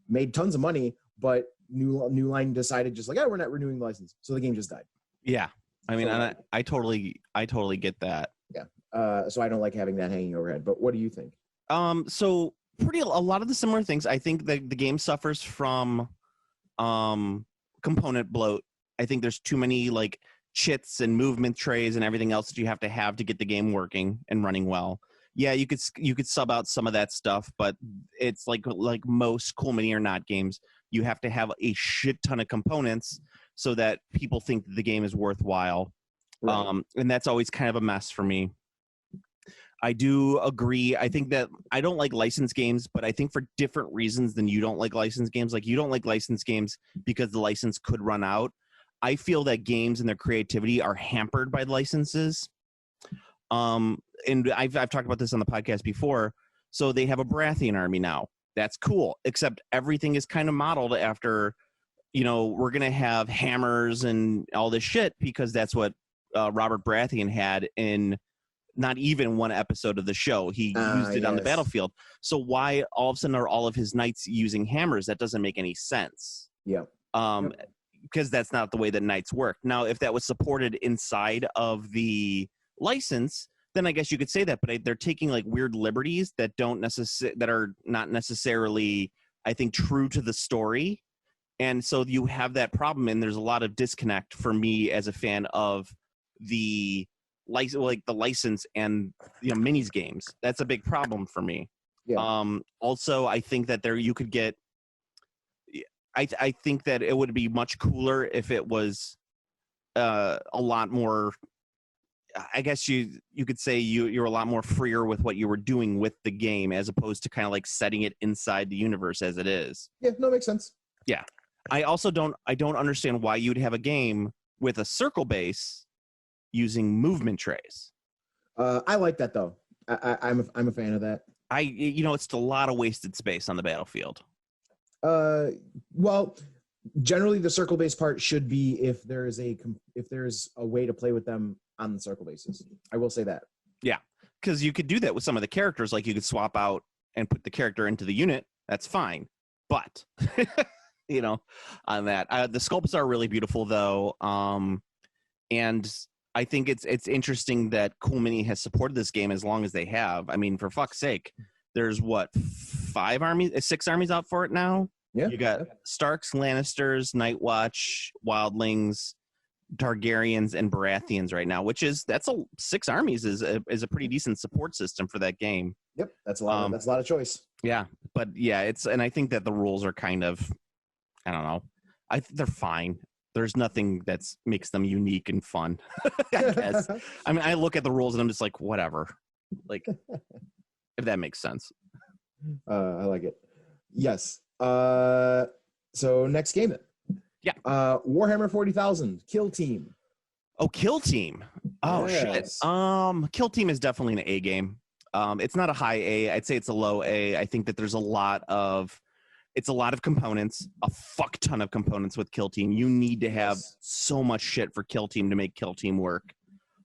Made tons of money, but New Line decided just like, we're not renewing the license, so the game just died. Yeah. I mean, I totally get that. Yeah. So I don't like having that hanging overhead. But what do you think? So a lot of the similar things. I think the game suffers from component bloat. I think there's too many like chits and movement trays and everything else that you have to get the game working and running well. Yeah, you could sub out some of that stuff, but it's like most Cool Mini or Not games, you have to have a shit ton of components so that people think the game is worthwhile. Right. And that's always kind of a mess for me. I do agree. I think that I don't like licensed games, but I think for different reasons than you don't like licensed games. Like you don't like licensed games because the license could run out. I feel that games and their creativity are hampered by licenses. And I've talked about this on the podcast before. So they have a Baratheon army now. That's cool. Except everything is kind of modeled after, we're going to have hammers and all this shit because that's what Robert Baratheon had in not even one episode of the show. He used it on the battlefield. So why all of a sudden are all of his knights using hammers? That doesn't make any sense. Yeah. Because that's not the way that knights work. Now, if that was supported inside of the license, then I guess you could say that. But they're taking like weird liberties that that are not necessarily, I think, true to the story. And so you have that problem, and there's a lot of disconnect for me as a fan of the license and minis games. That's a big problem for me. Yeah. Also, I think that you could get. I think that it would be much cooler if it was a lot more. I guess you could say you're a lot more freer with what you were doing with the game as opposed to kind of like setting it inside the universe as it is. Yeah, no, makes sense. Yeah. I also don't understand why you'd have a game with a circle base using movement trays. I like that though. I'm a fan of that. It's a lot of wasted space on the battlefield. Well, generally the circle base part should be if there's a way to play with them on the circle bases. I will say that. Yeah, because you could do that with some of the characters. Like you could swap out and put the character into the unit, that's fine. But on that, the sculpts are really beautiful though, and I think it's interesting that Cool Mini has supported this game as long as they have. I mean, for fuck's sake, there's what 6 armies out for it now. Yeah, you got Starks, Lannisters, Night Watch, Wildlings, Targaryens, and Baratheons right now, that's 6 armies is a pretty decent support system for that game. Yep, that's a lot. That's a lot of choice. Yeah, but yeah, and I think that the rules are kind of, I don't know, they're fine. There's nothing that makes them unique and fun. I guess. I mean, I look at the rules and I'm just like, whatever. Like, if that makes sense. I like it. Yes. So next game then. Yeah. Warhammer 40,000 Kill Team. Oh, Kill Team. Oh Yes. shit. Kill Team is definitely an A game. It's not a high A. I'd say it's a low A. I think that there's a lot of components, a fuck ton of components with Kill Team. You need to have so much shit for Kill Team to make Kill Team work.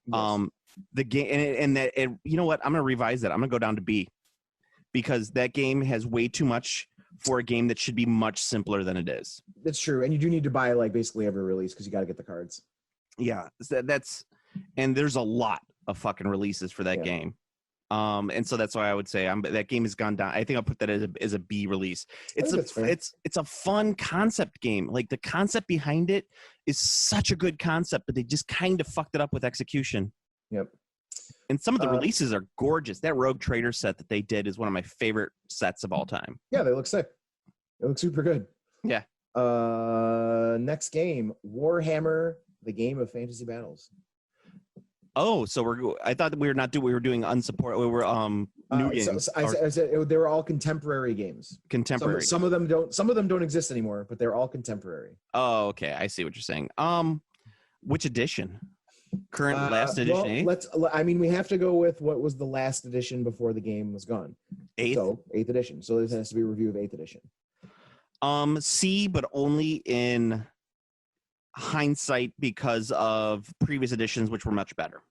Yes. The game you know what? I'm gonna revise that. I'm gonna go down to B because that game has way too much for a game that should be much simpler than it is. That's true, and you do need to buy like basically every release because you got to get the cards. Yeah, and there's a lot of fucking releases for that game. And so that's why I would say that game has gone down. I think I'll put that as a B release. It's a fun concept game. Like the concept behind it is such a good concept, but they just kind of fucked it up with execution. Yep. And some of the releases are gorgeous. That Rogue Trader set that they did is one of my favorite sets of all time. Yeah, they look sick. They look super good. Yeah. Next game, Warhammer: The Game of Fantasy Battles. Oh, so I thought that we were doing unsupported. We were new games. I said they were all contemporary games. Contemporary. Some of them don't exist anymore, but they're all contemporary. Oh, okay. I see what you're saying. Which edition? Current last edition? Well, we have to go with what was the last edition before the game was gone. 8th? So 8th edition. So this has to be a review of 8th edition. C, but only in hindsight because of previous editions, which were much better.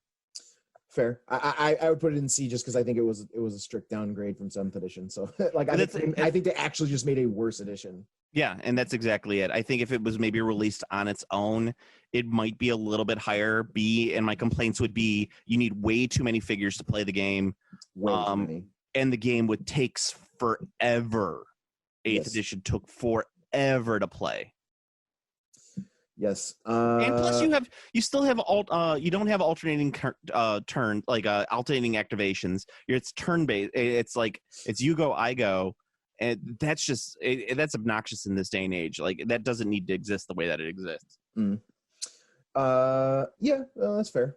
Fair. I would put it in C just because I think it was a strict downgrade from 7th edition. So I think they actually just made a worse edition. Yeah, and that's exactly it. I think if it was maybe released on its own, it might be a little bit higher. B, and my complaints would be you need way too many figures to play the game. Way too many. And the game takes forever. 8th edition took forever to play. Yes. And plus you still have you don't have alternating turn, like alternating activations. It's turn based. It's like it's you go, I go. And that's just that's obnoxious in this day and age. Like that doesn't need to exist the way that it exists. Yeah, that's fair.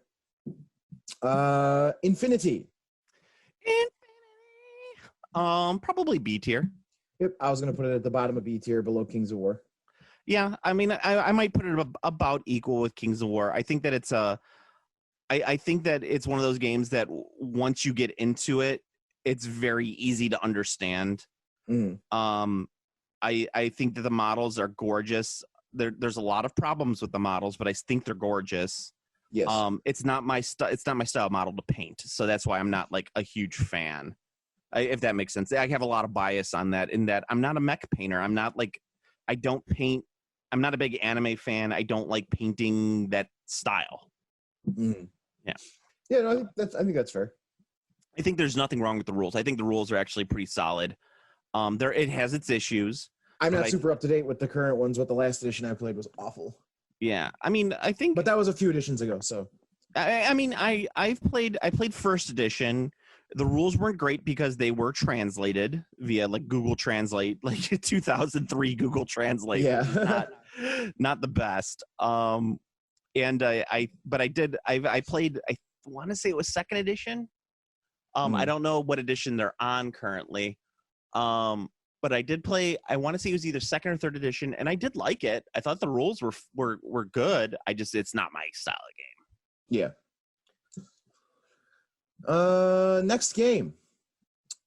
Infinity. Probably B tier. Yep, I was gonna put it at the bottom of B tier, below Kings of War. Yeah, I mean, I might put it about equal with Kings of War. I think that it's I think that it's one of those games that once you get into it, it's very easy to understand. I think that the models are gorgeous. There's a lot of problems with the models, but I think they're gorgeous. Yes. It's not my style model to paint, so that's why I'm not like a huge fan. If that makes sense. I have a lot of bias on that. In that I'm not a mech painter. I'm not like I don't paint. I'm not a big anime fan. I don't like painting that style. Yeah. Yeah, no, I think that's fair. I think there's nothing wrong with the rules. I think the rules are actually pretty solid. It has its issues. I'm not super up to date with the current ones. What the last edition I played was awful. Yeah, I mean, I think, but that was a few editions ago. So, I played first edition. The rules weren't great because they were translated via like Google Translate, like 2003 Google Translate. Yeah, not the best. I played. I want to say it was second edition. I don't know what edition they're on currently. But I did play. I want to say it was either second or third edition, and I did like it. I thought the rules were good. It's not my style of game. Yeah. Next game,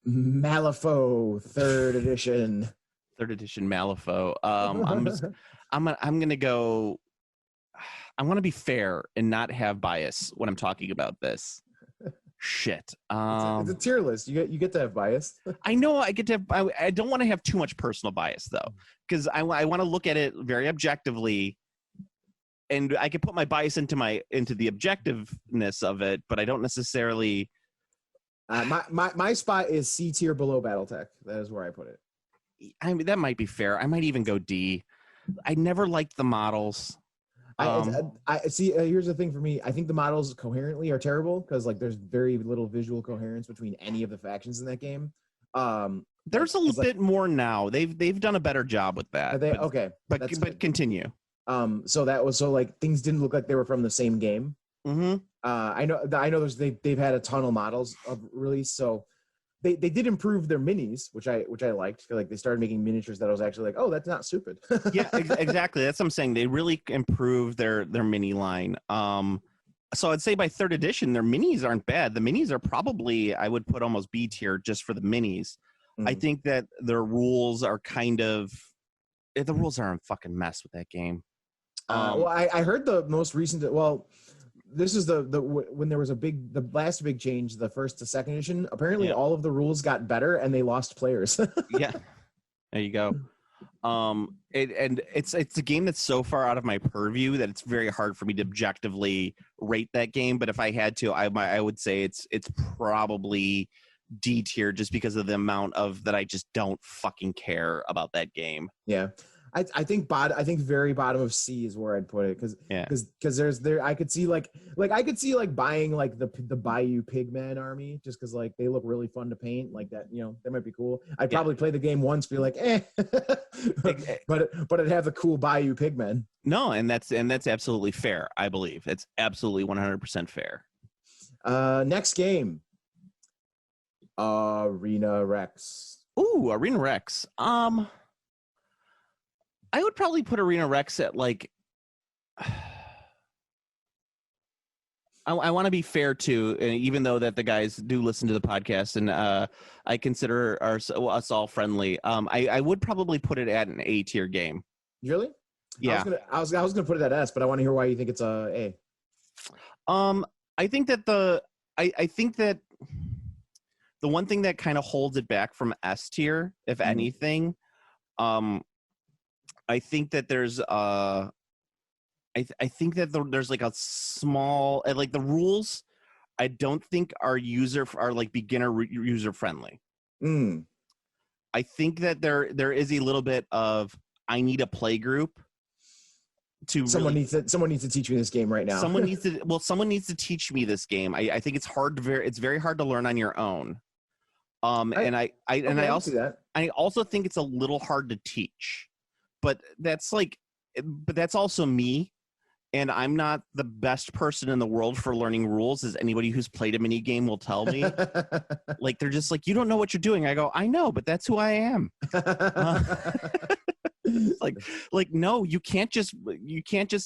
Malifaux, third edition. Third edition Malifaux. I'm gonna go. I want to be fair and not have bias when I'm talking about this. shit. It's a tier list. You get to have bias. I know I get to have, I don't want to have too much personal bias though, because I want to look at it very objectively, and I can put my bias into the objectiveness of it, but I don't necessarily. My spot is C tier below BattleTech. That is where I put it. I mean, that might be fair. I might even go D. I never liked the models. I see. Here's the thing for me. I think the models coherently are terrible because like there's very little visual coherence between any of the factions in that game. There's a little bit more now. They've done a better job with that. Okay, but continue. So like things didn't look like they were from the same game. Mm-hmm. I know they've had a ton of models of release, so they did improve their minis, which I liked. Like they started making miniatures that I was actually like, oh, that's not stupid. Yeah, exactly. That's what I'm saying. They really improved their mini line. So I'd say by third edition, their minis aren't bad. The minis are probably, I would put almost B tier just for the minis. I think that their rules are the rules are a fucking mess with that game. Well, I heard the most recent. Well, this is the when there was the last big change, the first to second edition. Apparently, all of the rules got better, and they lost players. Yeah, there you go. It's a game that's so far out of my purview that it's very hard for me to objectively rate that game. But if I had to, I would say it's probably D tier just because of the amount of that I just don't fucking care about that game. Yeah. I think very bottom of C is where I'd put it because I could see buying like the Bayou Pigman army just because like they look really fun to paint like that, that might be cool. I'd probably play the game once, be like but it'd have the cool Bayou Pigmen. No, and that's absolutely fair. I believe it's absolutely 100% fair. Next game, Arena Rex. Ooh, Arena Rex. I would probably put Arena Rex at like. I want to be fair too, even though that the guys do listen to the podcast, and I consider us all friendly. I would probably put it at an A tier game. Really? Yeah. I was gonna put it at S, but I want to hear why you think it's a A. I think that the one thing that kind of holds it back from S tier, if anything, I think that there's I think that there's like a small like the rules I don't think are like beginner user friendly. I think that there is a little bit of I need a play group to someone needs to teach me this game right now. Someone needs to teach me this game. I think it's very hard to learn on your own. I also think it's a little hard to teach. But that's also me, and I'm not the best person in the world for learning rules, as anybody who's played a mini game will tell me. Like they're just like, you don't know what you're doing. I go, I know, but that's who I am. Like no, you can't just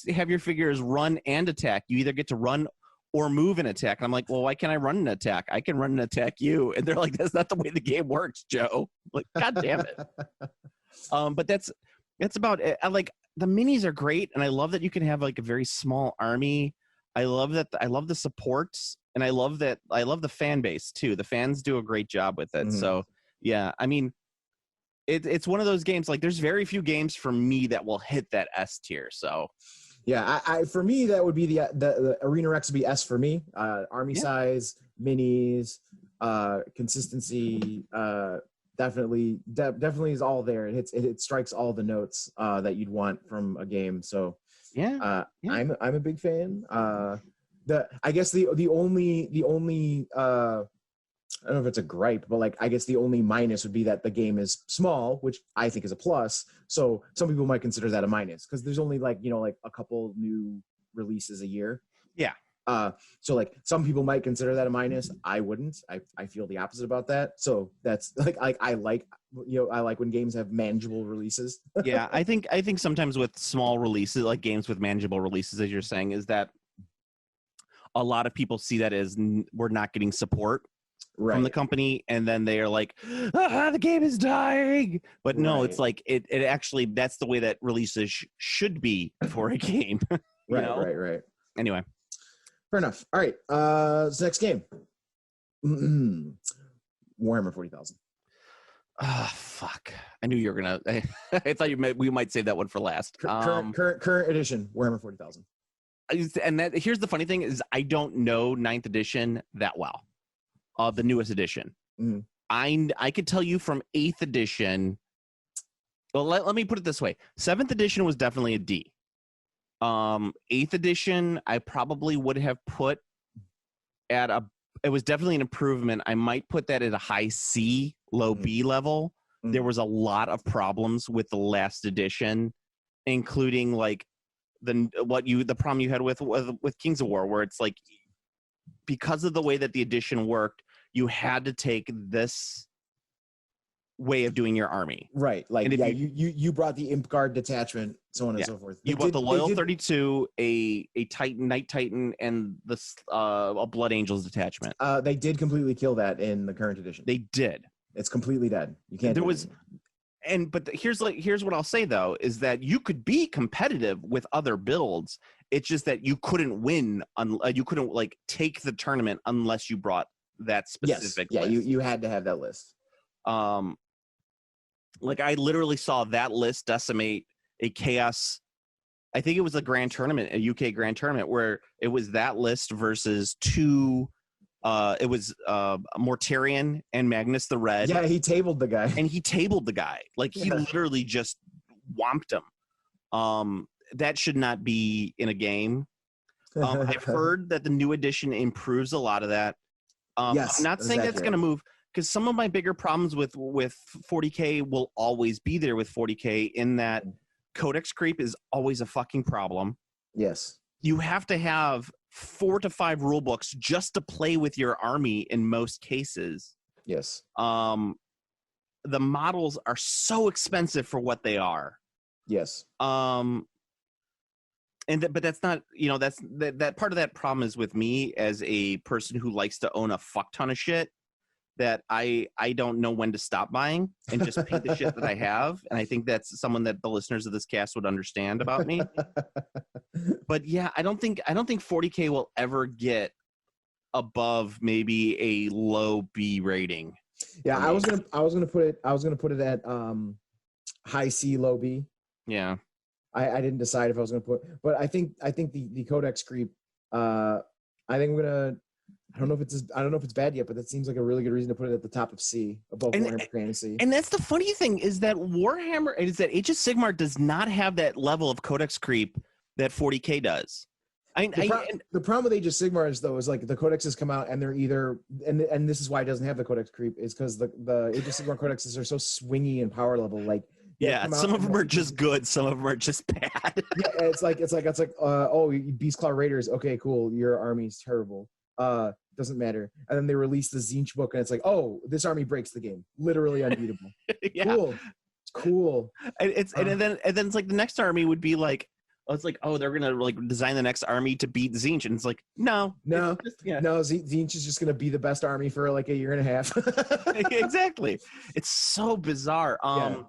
have your figures run and attack. You either get to run or move and attack. And I'm like, well, why can't I run and attack? I can run and attack you. And they're like, that's not the way the game works, Joe. Like, God damn it. But that's about it. The minis are great, and I love that you can have like a very small army. I love the supports, and I love the fan base too. The fans do a great job with it. So yeah, I mean, it's one of those games. Like, there's very few games for me that will hit that S tier. So yeah, I for me that would be the Arena Rex would be S for me. Army size, minis, consistency. Definitely is all there. It strikes all the notes that you'd want from a game. So I'm a big fan. I guess the only I don't know if it's a gripe, but like I guess the only minus would be that the game is small, which I think is a plus. So some people might consider that a minus because there's only like a couple new releases a year. Yeah. So like some people might consider that a minus. I wouldn't. I feel the opposite about that. So that's like I like when games have manageable releases. Yeah, I think sometimes with small releases, like games with manageable releases, as you're saying, is that a lot of people see that as we're not getting support from the company, and then they are like, the game is dying. But no, it's like it actually, that's the way that releases should be for a game. Right. Anyway. Fair enough. All right. Next game. Warhammer 40,000. Ah, fuck. I knew you were gonna. I thought we might save that one for last. Current edition Warhammer 40,000. And that here's the funny thing is I don't know 9th edition that well, the newest edition. Mhm. I could tell you from 8th edition. Well, let me put it this way: 7th edition was definitely a D. 8th edition, I probably would have put at a. It was definitely an improvement. I might put that at a high C, low B level. There was a lot of problems with the last edition, including like the problem you had with Kings of War, where it's like because of the way that the edition worked, you had to take this way of doing your army. Right. Like, and yeah, you brought the Imp Guard detachment, so on and so forth. You bought the Loyal 32, a Titan, Knight Titan, and a Blood Angels detachment. They did completely kill that in the current edition. They did. It's completely dead. You can't. But here's what I'll say though is that you could be competitive with other builds. It's just that you couldn't win. You couldn't like take the tournament unless you brought that specific. Yes. list. Yeah, you had to have that list. Like I literally saw that list decimate a chaos. I think it was a grand tournament, a UK grand tournament, where it was that list versus two. It was Mortarion and Magnus the Red. Yeah, he tabled the guy. And he tabled the guy. Like he literally just whomped him. That should not be in a game. I've heard that the new edition improves a lot of that. Yes, I'm not saying that's going to move, because some of my bigger problems with 40K will always be there with 40K, in that codex creep is always a fucking problem. Yes. You have to have 4 to 5 rule books just to play with your army in most cases. Yes. The models are so expensive for what they are. Yes. But that's not, that part of that problem is with me as a person who likes to own a fuck ton of shit, that I don't know when to stop buying and just paint the shit that I have. And I think that's someone that the listeners of this cast would understand about me. But yeah, I don't think 40K will ever get above maybe a low B rating. Yeah, I was gonna put it at high C, low B. Yeah. I didn't decide if I was gonna put, but I think the codex creep, I think I'm gonna, I don't know if it's bad yet, but that seems like a really good reason to put it at the top of C, above Warhammer Fantasy. And that's the funny thing, is that Age of Sigmar does not have that level of codex creep that 40K does. The problem with Age of Sigmar is like the codexes come out and they're either, and this is why it doesn't have the codex creep, is because the Age of Sigmar codexes are so swingy in power level. Like, yeah, some of them are just good, some of them are just bad. Yeah, it's like oh, Beast Claw Raiders, okay, cool, your army's terrible. Doesn't matter. And then they release the Zinch book and it's like, oh, this army breaks the game. Literally unbeatable. Yeah. Cool. And then it's like the next army would be like, it's like, oh, they're gonna like design the next army to beat Zinch, and it's like, no, Zinch is just gonna be the best army for like a year and a half. Exactly. It's so bizarre.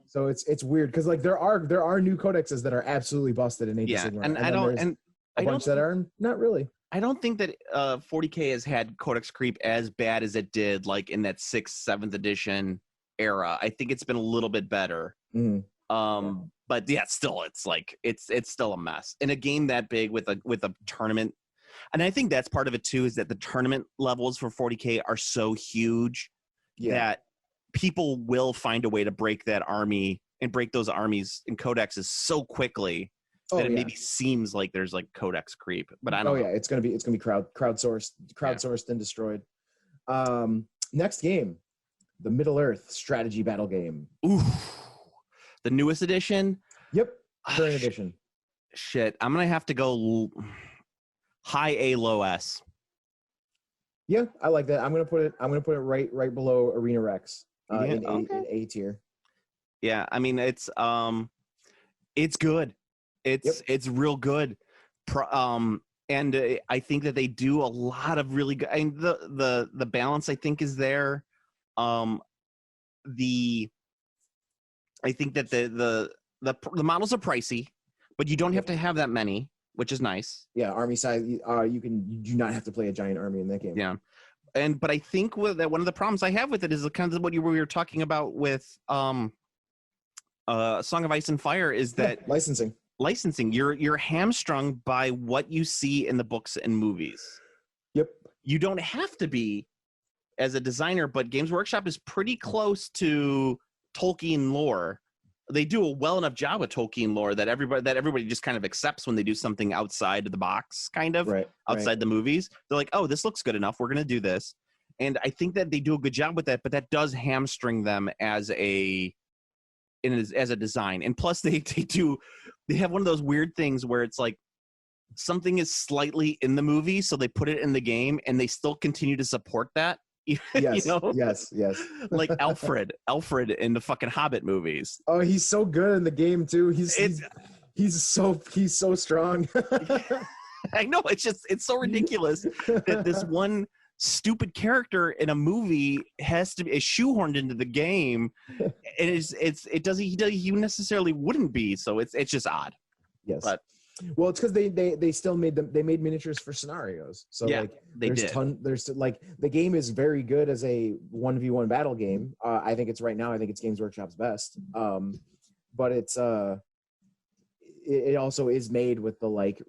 So it's weird because like there are new codexes that are absolutely busted in Age of Sigmar. And I don't that are not really. I don't think that 40K has had codex creep as bad as it did like in that 6th, 7th edition era. I think it's been a little bit better. But yeah, still, it's like it's still a mess in a game that big with a tournament. And I think that's part of it too, is that the tournament levels for 40K are so huge that people will find a way to break that army and break those armies and codexes so quickly that it maybe seems like there's like codex creep. But I don't know. It's gonna be crowdsourced and destroyed. Next game, the Middle Earth strategy battle game. Ooh. The newest edition? Yep. Current edition. Shit. I'm going to have to go high A, low S. Yeah, I like that. I'm going to put it right below Arena Rex in A tier. Yeah, I mean it's good. It's real good. And I think that they do a lot of really good, and the balance I think is there. I think that the models are pricey, but you don't have to have that many, which is nice. Yeah, army size. You do not have to play a giant army in that game. Yeah, But I think that one of the problems I have with it is kind of what we were talking about with Song of Ice and Fire is that licensing. You're hamstrung by what you see in the books and movies. Yep. You don't have to be as a designer, but Games Workshop is pretty close to Tolkien lore. They do a well enough job with Tolkien lore that everybody just kind of accepts when they do something outside of the box, kind of outside the movies. They're like, oh, this looks good enough. We're going to do this. And I think that they do a good job with that, but that does hamstring them as a design. And plus they have one of those weird things where it's like something is slightly in the movie, so they put it in the game and they still continue to support that. Yes, yes. Like Alfred in the fucking Hobbit movies. Oh, he's so good in the game too. He's so strong. I know, it's so ridiculous that this one stupid character in a movie is shoehorned into the game, and he necessarily wouldn't be. So it's just odd. Yes. But well, it's because they still made them. They made miniatures for scenarios. So yeah, like they did. There's like the game is very good as a 1v1 battle game. I think it's right now. I think it's Games Workshop's best. But it's it also is made with the like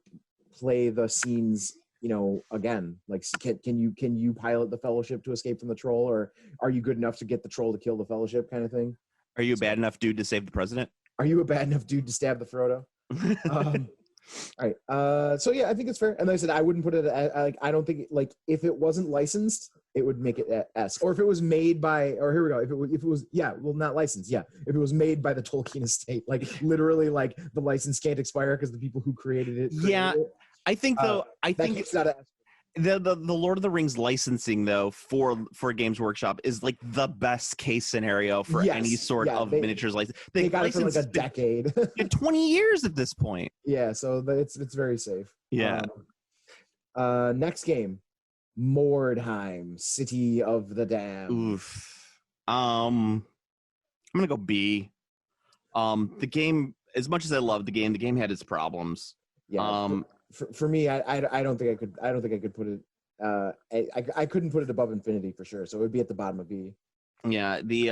play the scenes. You know, again, like can you pilot the Fellowship to escape from the troll, or are you good enough to get the troll to kill the Fellowship, kind of thing? Are you a bad enough dude to save the president? Are you a bad enough dude to stab the Frodo? All right. So yeah, I think it's fair. And like I said, I wouldn't put it I don't think like if it wasn't licensed, it would make it S. Or if it was made by, or here we go. If it was not licensed. Yeah. If it was made by the Tolkien estate, like literally like the license can't expire because the people who created it. I think though, I think it's not the Lord of the Rings licensing though for Games Workshop is like the best case scenario for any sort of miniatures license. They got it for like a decade, 20 years at this point. Yeah, so it's very safe. Yeah. Next game, Mordheim, City of the Damned. Oof. I'm gonna go B. The game, as much as I love the game had its problems. Yeah. For me, I don't think I could. I don't think I could put it. I couldn't put it above Infinity for sure. So it would be at the bottom of B. Yeah. The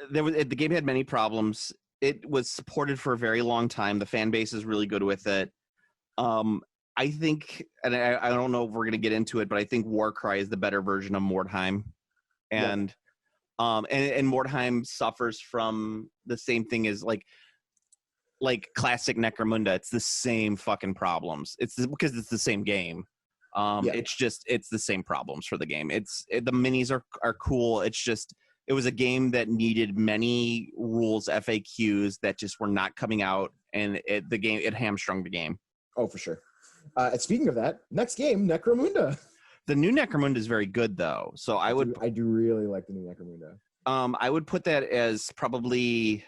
game had many problems. It was supported for a very long time. The fan base is really good with it. I think, and I don't know if we're gonna get into it, but I think Warcry is the better version of Mordheim, and Mordheim suffers from the same thing as like classic Necromunda. It's the same fucking problems. Because it's the same game. It's the same problems for the game. The minis are cool. It's just, it was a game that needed many rules, FAQs that just were not coming out, and it hamstrung the game. Oh, for sure. Speaking of that, next game, Necromunda. The new Necromunda is very good though. So I do really like the new Necromunda. I would put that as probably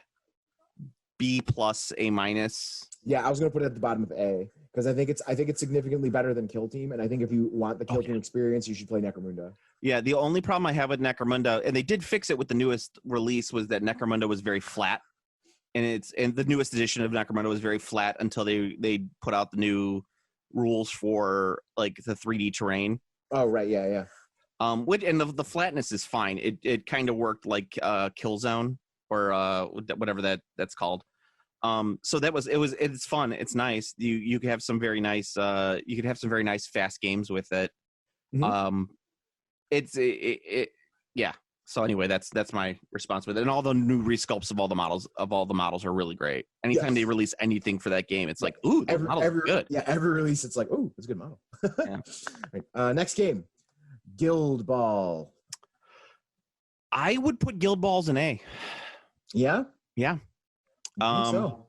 B plus, A minus. Yeah, I was gonna put it at the bottom of A because I think it's significantly better than Kill Team, and I think if you want the Kill Team experience, you should play Necromunda. Yeah, the only problem I have with Necromunda, and they did fix it with the newest release, was that Necromunda was very flat, and the newest edition of Necromunda was very flat until they put out the new rules for like the 3D terrain. Oh right, yeah. The flatness is fine. It kind of worked like Killzone. Or whatever that's called. So it's fun. It's nice. You could have some very nice fast games with it. Mm-hmm. Yeah. So anyway, that's my response with it. And all the new resculpts of all the models are really great. Anytime they release anything for that game, it's like, ooh, the models are good. Yeah, every release it's like, ooh, it's a good model. Yeah. Right. Next game, Guild Ball. I would put Guild Balls in A. Yeah. So.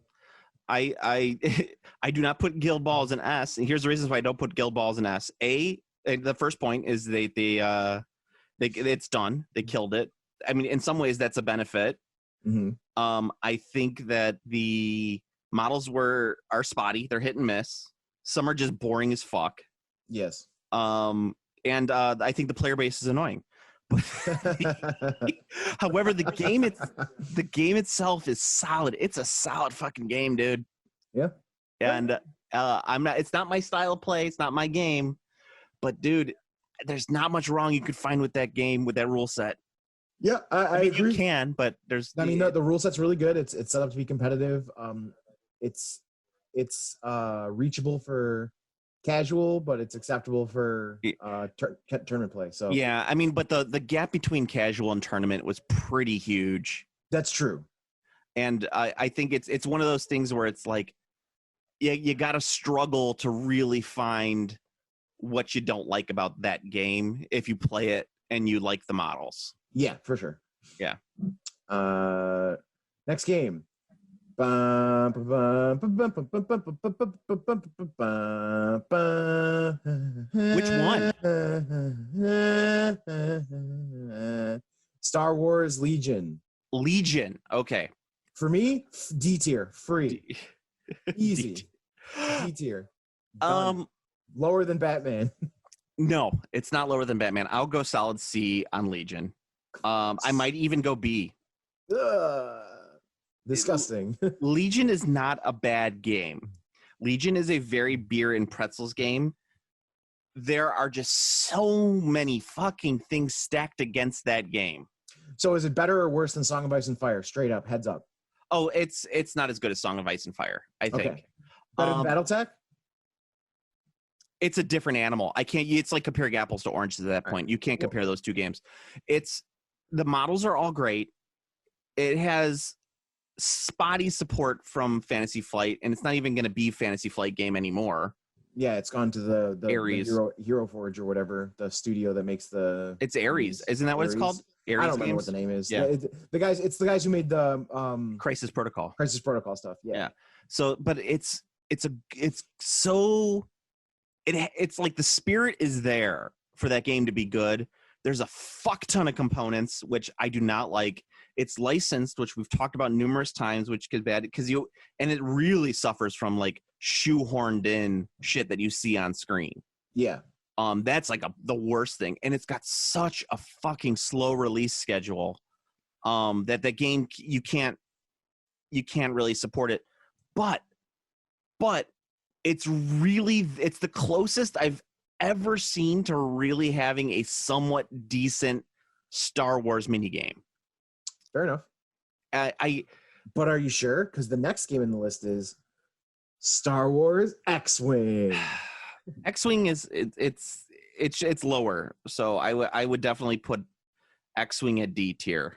I do not put Guild Balls in S, and here's the reasons why I don't put Guild Balls in S. The first point is it's done. They killed it. I mean, in some ways, that's a benefit. Mm-hmm. I think that the models are spotty. They're hit and miss. Some are just boring as fuck. Yes. And I think the player base is annoying. However, the game itself is solid. It's a solid fucking game, dude. Yeah. And it's not my style of play. It's not my game. But dude, there's not much wrong you could find with that game, with that rule set. Yeah, I mean, agree. you can, but there's. I mean, the rule set's really good. It's set up to be competitive. It's reachable for casual, but it's acceptable for tournament play. So yeah, I mean, but the gap between casual and tournament was pretty huge. that's true. And I think it's one of those things where it's like, yeah, you got to struggle to really find what you don't like about that game if you play it and you like the models. Yeah, for sure. Yeah. Next game. Which one? Star Wars Legion. Legion. Okay. For me, D tier, free, easy. D tier. Lower than Batman. No, it's not lower than Batman. I'll go solid C on Legion. I might even go B. Disgusting. Legion is not a bad game. Legion is a very beer and pretzels game. There are just so many fucking things stacked against that game. So is it better or worse than Song of Ice and Fire? Straight up, heads up. Oh, it's not as good as Song of Ice and Fire, I think. Okay. Better than BattleTech? It's a different animal. It's like comparing apples to oranges at that point. You can't compare those two games. The models are all great. It has spotty support from Fantasy Flight, and it's not even going to be Fantasy Flight game anymore. Yeah, it's gone to the Ares. Hero Forge or whatever, the studio that makes the. It's Ares, isn't that what it's called? Ares I don't remember games? what the name is. Yeah, it's the guys who made the Crisis Protocol. Crisis Protocol stuff. Yeah. So, but it's like the spirit is there for that game to be good. There's a fuck ton of components, which I do not like. It's licensed, which we've talked about numerous times, which is bad and it really suffers from like shoehorned in shit that you see on screen. Yeah. That's like the worst thing. And it's got such a fucking slow release schedule that the game, you can't really support it. But it's the closest I've ever seen to really having a somewhat decent Star Wars minigame. Fair enough. But are you sure? Because the next game in the list is Star Wars X-Wing. X-Wing it's lower, so I would definitely put X-Wing at D tier.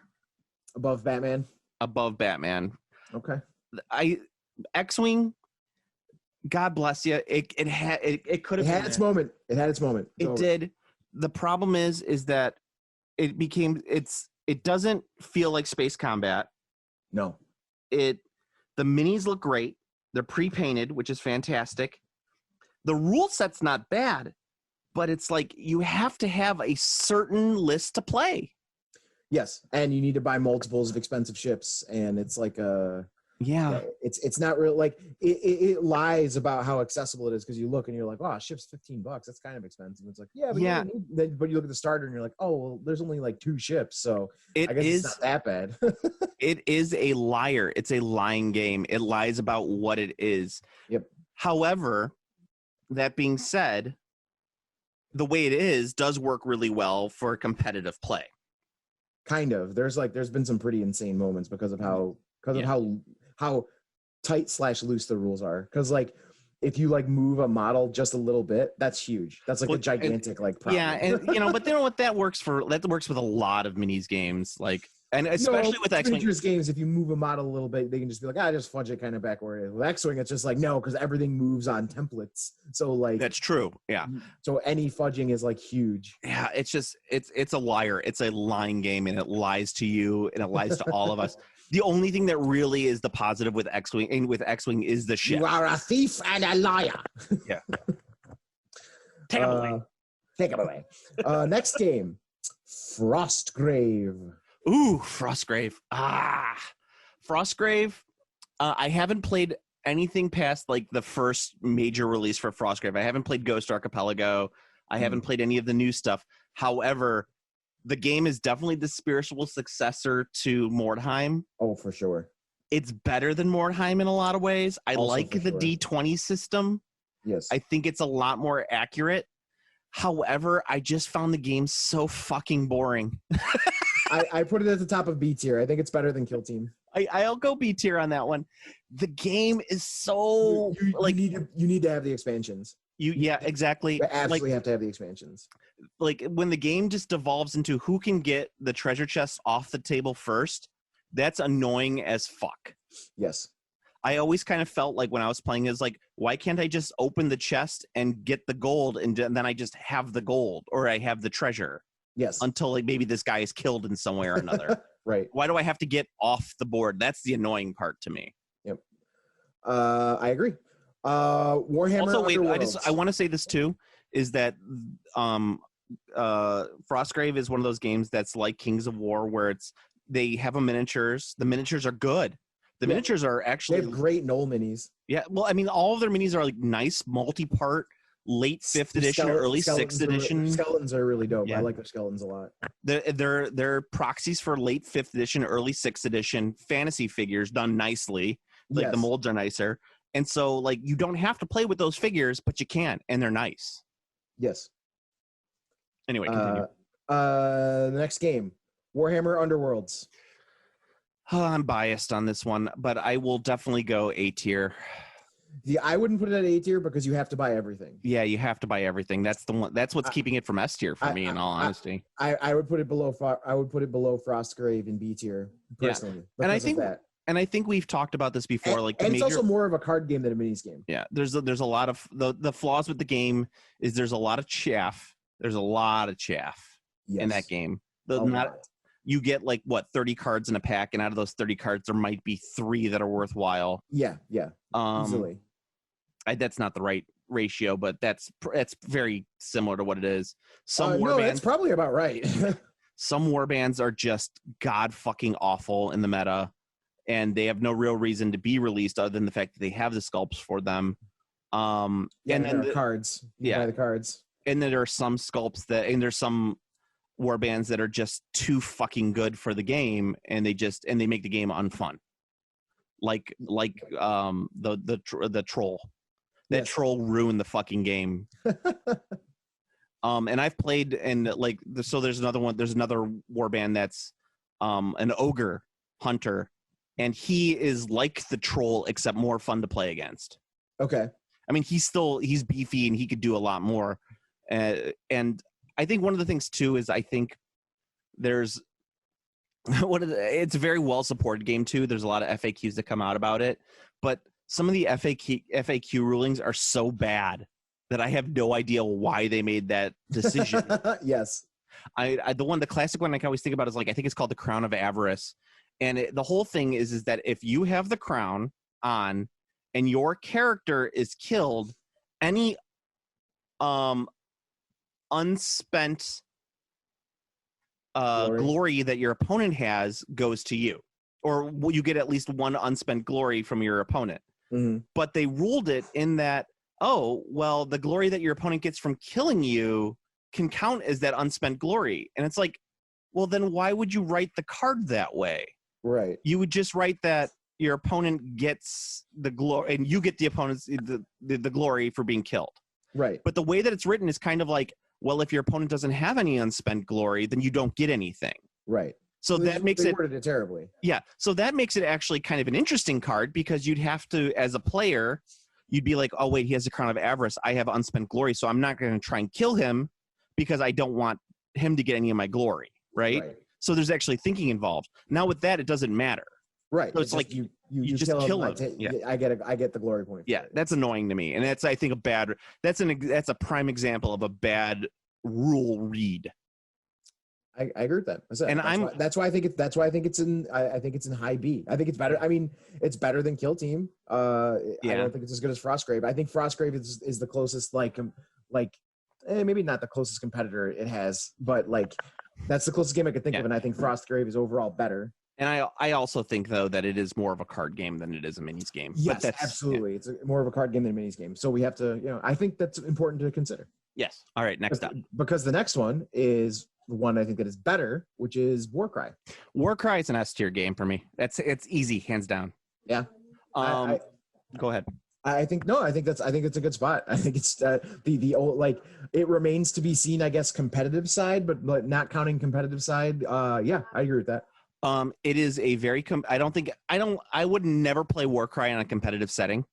Above Batman. Okay. X-Wing. God bless you. It could have had its moment. It had its moment. It did. The problem is that it doesn't feel like space combat. No. The minis look great. They're pre-painted, which is fantastic. The rule set's not bad, but it's like you have to have a certain list to play. Yes, and you need to buy multiples of expensive ships, and it's like it's not real. Like it lies about how accessible it is because you look and you're like, oh, ship's $15. That's kind of expensive. It's like, but you look at the starter and you're like, oh, well, there's only like 2 ships, so I guess it's not that bad. It is a liar. It's a lying game. It lies about what it is. Yep. However, that being said, the way it is does work really well for competitive play. Kind of. There's been some pretty insane moments because of how tight / loose the rules are. Because like if you like move a model just a little bit, that's huge. That's like a gigantic problem. Yeah, and but you know what, that works with a lot of minis games, like, and especially with X-Wing games. If you move a model a little bit, they can just be like, just fudge it kind of back where it is. With X-Wing, it's just like no, because everything moves on templates. So like that's true. Yeah. So any fudging is like huge. Yeah, it's just it's a liar. It's a lying game, and it lies to you, and it lies to all of us. The only thing that really is the positive with X-Wing is the ship. You are a thief and a liar. Yeah. Take him away. Take him away. Next game, Frostgrave. Ooh, Frostgrave. Frostgrave. I haven't played anything past like the first major release for Frostgrave. I haven't played Ghost Archipelago. I haven't played any of the new stuff. However, the game is definitely the spiritual successor to Mordheim. Oh, for sure. It's better than Mordheim in a lot of ways. I Also like the D20 system. Yes. I think it's a lot more accurate. However, I just found the game so fucking boring. I put it at the top of B tier. I think it's better than Kill Team. I'll go B tier on that one. The game is so You need to have the expansions. Exactly. You absolutely have to have the expansions. Like when the game just devolves into who can get the treasure chest off the table first, that's annoying as fuck. Yes. I always kind of felt like when I was playing is like, why can't I just open the chest and get the gold and then I just have the gold or I have the treasure? Yes. Until like maybe this guy is killed in some way or another. Right. Why do I have to get off the board? That's the annoying part to me. Yep. I agree. Warhammer. Also, wait, Underworlds. I want to say this too, is that Frostgrave is one of those games that's like Kings of War, where they have miniatures. The miniatures are good. The miniatures are actually they have great Knoll minis. Yeah, well, I mean, all of their minis are like nice, multi-part, late 5th edition, early 6th edition. Skeletons are really dope. Yeah. I like their skeletons a lot. They're proxies for late 5th edition, early 6th edition fantasy figures done nicely. Like the molds are nicer. And so like you don't have to play with those figures, but you can, and they're nice. Yes. Anyway, continue. The next game, Warhammer Underworlds. Oh, I'm biased on this one, but I will definitely go A tier. I wouldn't put it at A tier because you have to buy everything. Yeah, you have to buy everything. That's the one. That's what's keeping it from S tier for me. In all honesty, I would put it below. I would put it below Frostgrave in B tier personally. And I think we've talked about this before. And it's also more of a card game than a minis game. Yeah, there's a lot of the flaws with the game is there's a lot of chaff. There's a lot of chaff in that game. You get like 30 cards in a pack, and out of those 30 cards, there might be 3 that are worthwhile. Yeah. Easily. That's not the right ratio, but that's very similar to what it is. That's probably about right. Some warbands are just god fucking awful in the meta, and they have no real reason to be released other than the fact that they have the sculpts for them. And then the cards. You buy the cards. And then there are some sculpts and there's some warbands that are just too fucking good for the game, and they make the game unfun. Like the troll. That troll ruined the fucking game. And I've played so there's another one. There's another warband that's an ogre hunter, and he is like the troll except more fun to play against. Okay. I mean, he's beefy and he could do a lot more. And I think one of the things too is I think there's it's a very well supported game too. There's a lot of FAQs that come out about it, but some of the FAQ rulings are so bad that I have no idea why they made that decision. Yes. The classic one I can always think about is I think it's called the Crown of Avarice. And the whole thing is that if you have the crown on and your character is killed, any unspent glory that your opponent has goes to you, or you get at least one unspent glory from your opponent. Mm-hmm. But they ruled it in that, the glory that your opponent gets from killing you can count as that unspent glory. And it's like, well, then why would you write the card that way? Right. You would just write that your opponent gets the glory and you get the opponent's the glory for being killed. Right. But the way that it's written is kind of like, well, if your opponent doesn't have any unspent glory, then you don't get anything. Right. So that makes it worded it terribly. Yeah. So that makes it actually kind of an interesting card, because you'd have to, as a player, you'd be like, oh wait, he has a Crown of Avarice. I have unspent glory, so I'm not going to try and kill him because I don't want him to get any of my glory. Right. So there's actually thinking involved. Now with that, it doesn't matter. Right. So it's like you just kill him. I get the glory point. Yeah, that's annoying to me, and that's, I think, that's a prime example of a bad rule read. I agree with that. That's why I think it's in high B. I think it's better. I mean, it's better than Kill Team. I don't think it's as good as Frostgrave. I think Frostgrave is the closest, maybe not the closest competitor it has, but that's the closest game I could think of, and I think Frostgrave is overall better. And I also think, though, that it is more of a card game than it is a minis game. Yes, absolutely. Yeah. It's more of a card game than a minis game. So we have to, I think that's important to consider. Yes. All right, next up. Because the next one is the one I think that is better, which is Warcry. Warcry is an S tier game for me. It's easy, hands down. Yeah. Go ahead. I think no. I think it's a good spot. I think it's the old like it remains to be seen. I guess competitive side, but not counting competitive side. Yeah, I agree with that. It is a very. I would never play Warcry in a competitive setting.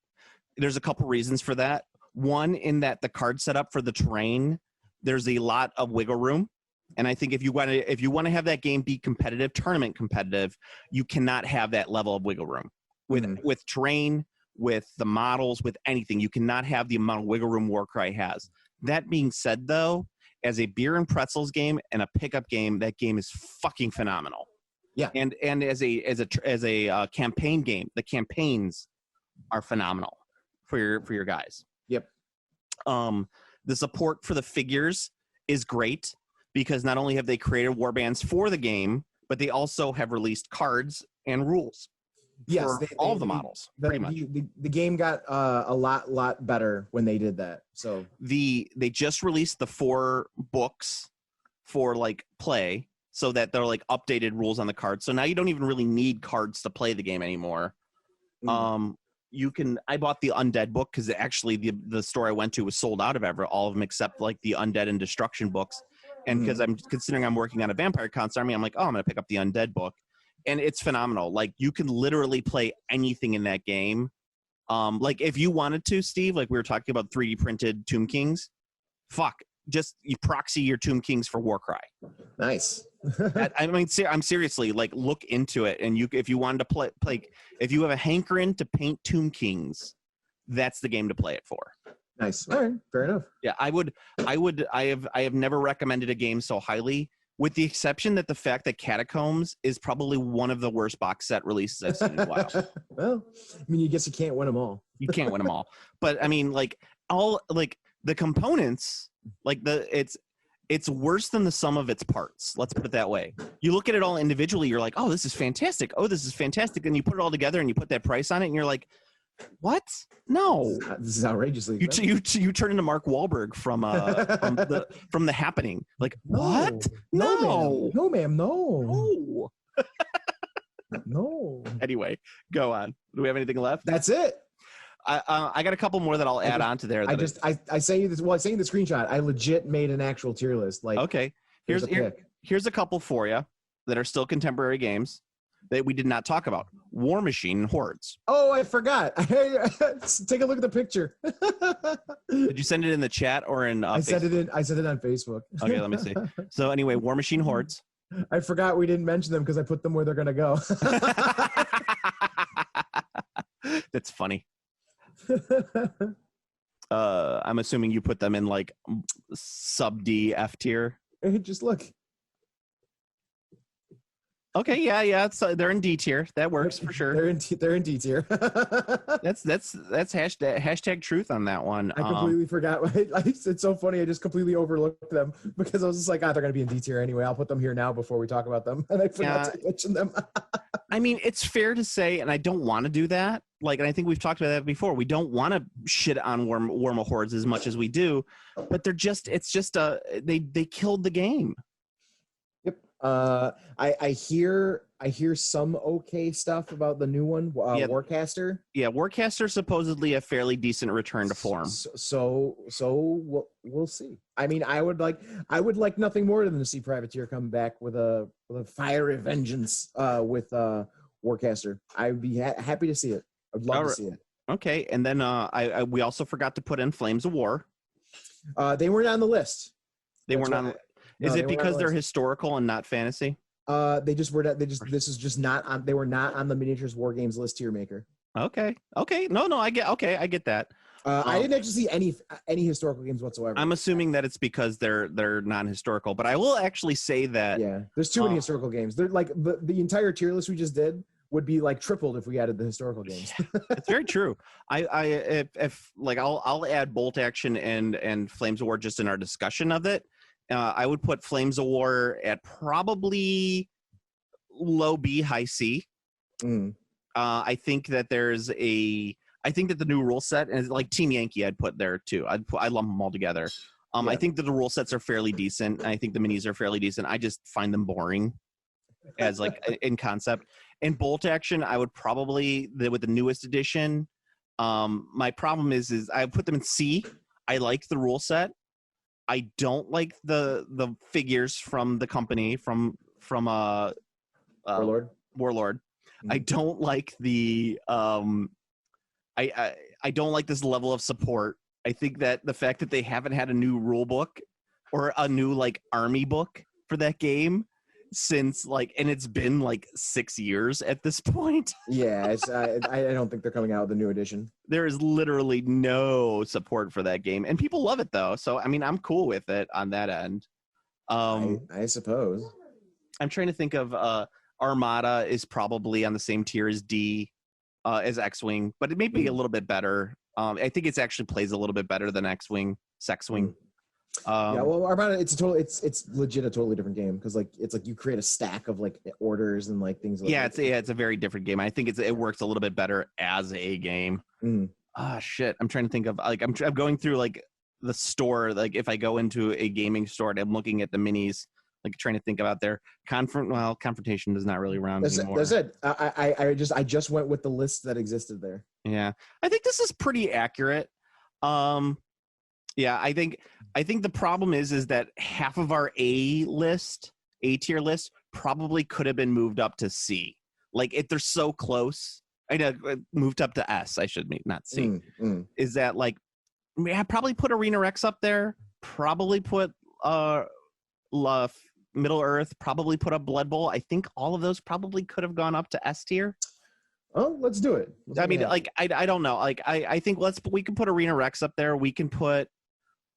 There's a couple reasons for that. One, in that the card setup for the terrain, there's a lot of wiggle room, and I think if you want to have that game be competitive, tournament competitive, you cannot have that level of wiggle room with terrain, with the models, with anything. You cannot have the amount of wiggle room Warcry has. That being said, though, as a beer and pretzels game and a pickup game, that game is fucking phenomenal. Yeah, and as a campaign game, the campaigns are phenomenal for your guys. Yep. The support for the figures is great because not only have they created warbands for the game, but they also have released cards and rules. Yes, for all of the models. Pretty much. The game got a lot better when they did that. So they just released the 4 books for like play, so that they're like updated rules on the cards. So now you don't even really need cards to play the game anymore. I bought the Undead book because actually the store I went to was sold out of all of them except like the Undead and Destruction books. And because I'm considering I'm working on a Vampire Concert Army, I'm like, I'm going to pick up the Undead book. And it's phenomenal. Like you can literally play anything in that game. Like if you wanted to, Steve, like we were talking about 3D printed Tomb Kings, just you proxy your Tomb Kings for Warcry. Nice. I mean, I'm seriously like look into it, and if you wanted to play, if you have a hankering to paint Tomb Kings, that's the game to play it for. Nice. All right, fair enough. Yeah, I have never recommended a game so highly, with the exception that the fact that Catacombs is probably one of the worst box set releases I've seen in a while. Well, I mean, you guess you can't win them all. You can't win them all, but I mean, like the components, like it's worse than the sum of its parts. Let's put it that way. You look at it all individually, you're like, oh, this is fantastic. Oh, this is fantastic. And you put it all together and you put that price on it and you're like, what? No. This is outrageously You turn into Mark Wahlberg from The Happening. Like, what? No. No, ma'am. No. No. Anyway, go on. Do we have anything left? That's it. I got a couple more that I'll add on to there. I sent you this. Well, I sent you the screenshot. I legit made an actual tier list. Like, okay, here's a couple for you that are still contemporary games that we did not talk about. War Machine and Hordes. Oh, I forgot. Take a look at the picture. Did you send it in the chat or in? I sent it on Facebook. Okay, let me see. So anyway, War Machine Hordes. I forgot we didn't mention them because I put them where they're gonna go. That's funny. I'm assuming you put them in like sub D F tier. Just look. Okay, yeah. They're in D tier. That works for sure. They're in D tier. That's hashtag truth on that one. I completely forgot. It's so funny. I just completely overlooked them because I was just like, they're gonna be in D tier anyway. I'll put them here now before we talk about them, and I forgot to mention them. I mean, it's fair to say, and I don't want to do that. Like, and I think we've talked about that before. We don't want to shit on Warma Hordes as much as we do, but they killed the game. Yep. I hear some okay stuff about the new one, Warcaster. Yeah, Warcaster supposedly a fairly decent return to form. So we'll see. I mean, I would like nothing more than to see Privateer come back with a fiery vengeance with Warcaster. I'd be happy to see it. I'd love to see it. Okay, and then we also forgot to put in Flames of War. They weren't on the list. They weren't on. Is it because they're historical and not fantasy? They just were. This is just not on. They were not on the miniatures war games list tier maker. Okay. No. I get that. I didn't actually see any historical games whatsoever. I'm assuming that it's because they're non-historical, but I will actually say that. Yeah, there's too many historical games. They're like the entire tier list we just did would be like tripled if we added the historical games. It's very true. If I'll add Bolt Action and Flames of War just in our discussion of it. I would put Flames of War at probably low B, high C. I think that I think that the new rule set, and like Team Yankee I'd put there too. I lump them all together. I think that the rule sets are fairly decent. I think the minis are fairly decent. I just find them boring as like in concept. And Bolt Action, I would probably with the newest edition, My problem is I put them in C. I like the rule set. I don't like the figures from the company from Warlord. Warlord. Mhm. I don't like the I don't like this level of support. I think that the fact that they haven't had a new rule book or a new like army book for that game since like, and it's been like 6 years at this point. Yeah, I don't think they're coming out with a new edition. There is literally no support for that game, and people love it though. So I mean, I'm cool with it on that end. I suppose. I'm trying to think of Armada is probably on the same tier as D, as X-Wing, but it may be a little bit better. I think it's actually plays a little bit better than X-Wing, Sex-Wing. Yeah, well, Armada, it's legit a totally different game because like it's like you create a stack of like orders and like things like that. It's a very different game. I think it works a little bit better as a game. Shit, I'm trying to think of like I'm going through like the store, like if I go into a gaming store and I'm looking at the minis, like trying to think about their confrontation is not really around anymore. That's it. I just went with the list that existed there. Yeah, I think this is pretty accurate. Yeah, I think the problem is that half of our A tier list probably could have been moved up to C. Like if they're so close, I know moved up to S. I should mean not C. Is that like? I probably put Arena Rex up there. Probably put Middle Earth. Probably put up Blood Bowl. I think all of those probably could have gone up to S tier. Oh, let's do it. I mean, like I don't know. Like I think we can put Arena Rex up there. We can put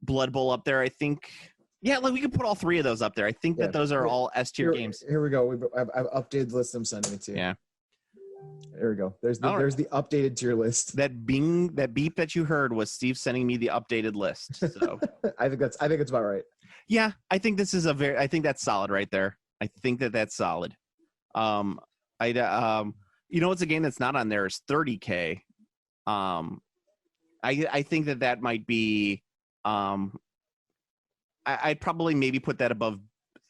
Blood Bowl up there. I think, yeah, like we can put all three of those up there. I think that those are all S tier games. Here we go. I've updated the list I'm sending it to you. Yeah. There we go. There's the updated tier list. That beep that you heard was Steve sending me the updated list. So I think it's about right. Yeah, I think this is I think that's solid right there. I think that's solid. You know what's a game that's not on there is 30K. I think that might be. I'd probably maybe put that above.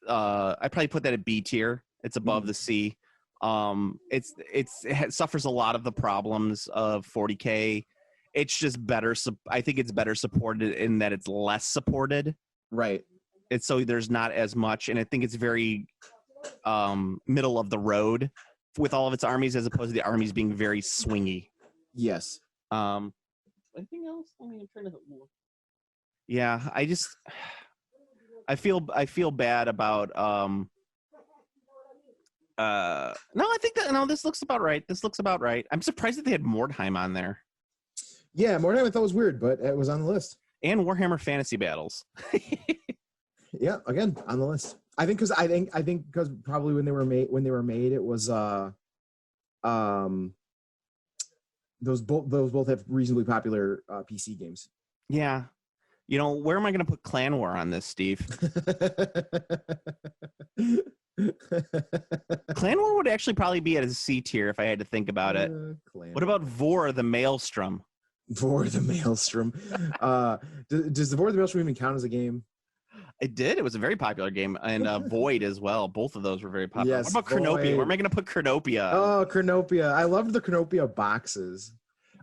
I'd probably put that at B tier. It's above the C. It suffers a lot of the problems of 40K. It's just better. I think it's better supported in that it's less supported. Right. It's so there's not as much, and I think it's very middle of the road with all of its armies, as opposed to the armies being very swingy. Yes. Anything else? I mean, I'm trying to. Yeah, I feel bad about. No, I think that this looks about right. I'm surprised that they had Mordheim on there. Yeah, Mordheim I thought was weird, but it was on the list. And Warhammer Fantasy Battles. Yeah, again on the list. I think because probably when they were made, it was those both have reasonably popular PC games. Yeah, where am I going to put Clan War on this, Steve? Clan War would actually probably be at a C tier if I had to think about it. What about Vor the Maelstrom? Vor the Maelstrom. Does the Vor the Maelstrom even count as a game? It did. It was a very popular game, and Void as well. Both of those were very popular. Yes, what about Chronopia? Where am I going to put Chronopia? Oh, Chronopia! I loved the Chronopia boxes.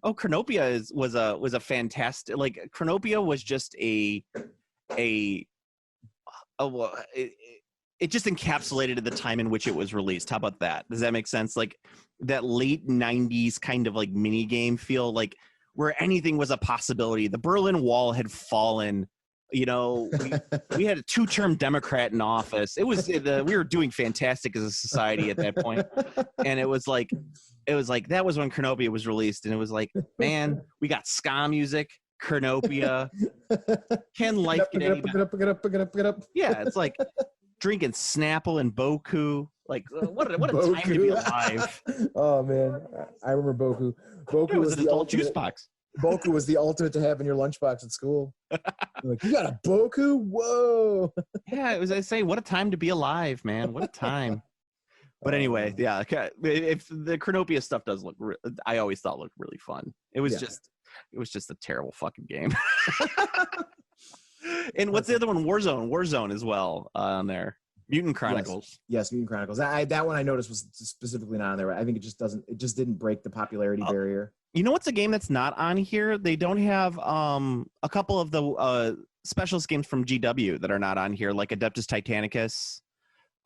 Oh, Chronopia was a fantastic. Like Chronopia was just it just encapsulated the time in which it was released. How about that? Does that make sense? Like that late 90s kind of like mini game feel, like where anything was a possibility. The Berlin Wall had fallen. We had a 2-term Democrat in office. We were doing fantastic as a society at that point. And it was like that was when Chronopia was released. And it was like, man, we got ska music, Chronopia. Can life get any better? Pick it up. Yeah, it's like drinking Snapple and Boku. Like, what a time to be alive. Oh, man. I remember Boku. Boku was an adult juice box. Boku was the ultimate to have in your lunchbox at school. Like, you got a Boku? Whoa. Yeah, it was. I say, what a time to be alive, man. What a time. But anyway, yeah. If the Chronopia stuff does look, I always thought looked really fun. It was just a terrible fucking game. And what's the other one? Warzone as well on there. Mutant Chronicles. Yes, Mutant Chronicles. That one I noticed was specifically not on there. I think it just didn't break the popularity barrier. You know what's a game that's not on here? They don't have a couple of the specialist games from GW that are not on here, like Adeptus Titanicus.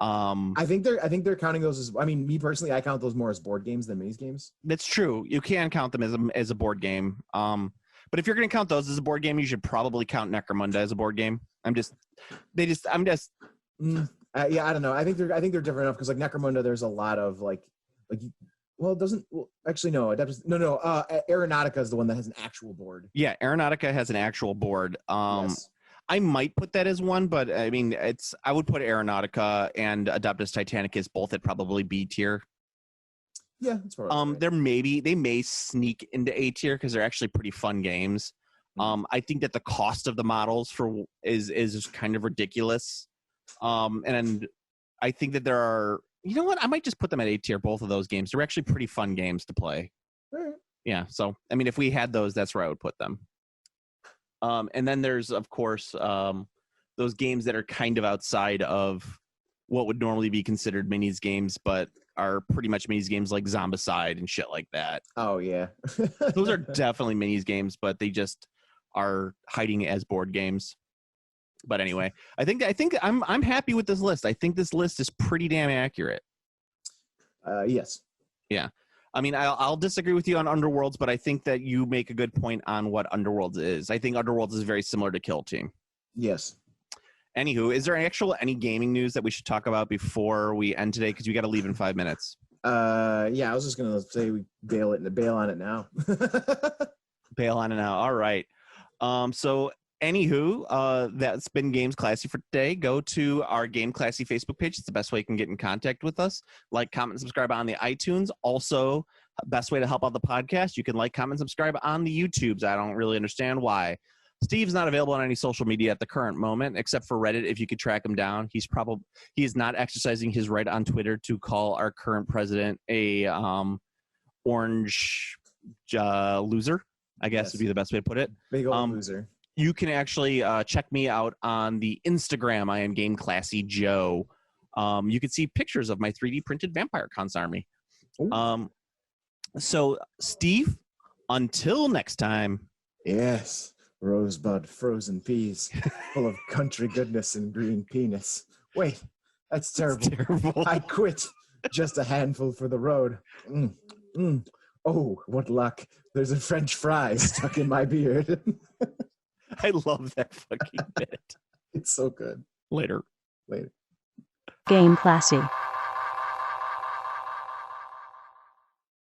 I think they're counting those as. I mean, me personally, I count those more as board games than minis games. That's true. You can count them as a board game. But if you're going to count those as a board game, you should probably count Necromunda as a board game. I don't know. I think they're different enough because like Necromunda, there's a lot of well, it doesn't. Well, actually, no. Aeronautica is the one that has an actual board. Yeah, Aeronautica has an actual board. Yes. I might put that as one, but I mean, I would put Aeronautica and Adeptus Titanicus both at probably B tier. Yeah, that's probably right. They may sneak into A tier because they're actually pretty fun games. I think that the cost of the models is kind of ridiculous. And I think that there are, you know what? I might just put them at A tier, both of those games. They're actually pretty fun games to play. Right. Yeah. So, I mean, if we had those, that's where I would put them. And then there's, of course, those games that are kind of outside of what would normally be considered minis games, but are pretty much minis games like Zombicide and shit like that. Oh, yeah. Those are definitely minis games, but they just are hiding as board games. But anyway, I think I'm happy with this list. I think this list is pretty damn accurate. Yes. Yeah. I mean, I'll disagree with you on Underworlds, but I think that you make a good point on what Underworlds is. I think Underworlds is very similar to Kill Team. Yes. Anywho, is there any gaming news that we should talk about before we end today? Because we got to leave in 5 minutes. Yeah, I was just gonna say we bail on it now. Bail on it now. All right. So anywho, that's been Games Classy for today. Go to our Game Classy Facebook page. It's the best way you can get in contact with us. Like, comment, and subscribe on the iTunes. Also, best way to help out the podcast, you can like, comment, subscribe on the YouTubes. I don't really understand why. Steve's not available on any social media at the current moment, except for Reddit. If you could track him down, he is not exercising his right on Twitter to call our current president a orange loser, I guess would be the best way to put it. Big old loser. You can actually check me out on the Instagram. I am Game Classy Joe. You can see pictures of my 3D printed Vampire Cons army. So, Steve, until next time. Yes. Rosebud, frozen peas, full of country goodness and green penis. Wait, that's terrible. Terrible. I quit. Just a handful for the road. Oh, what luck. There's a French fry stuck in my beard. I love that fucking bit. It's so good. Later. Game Classy.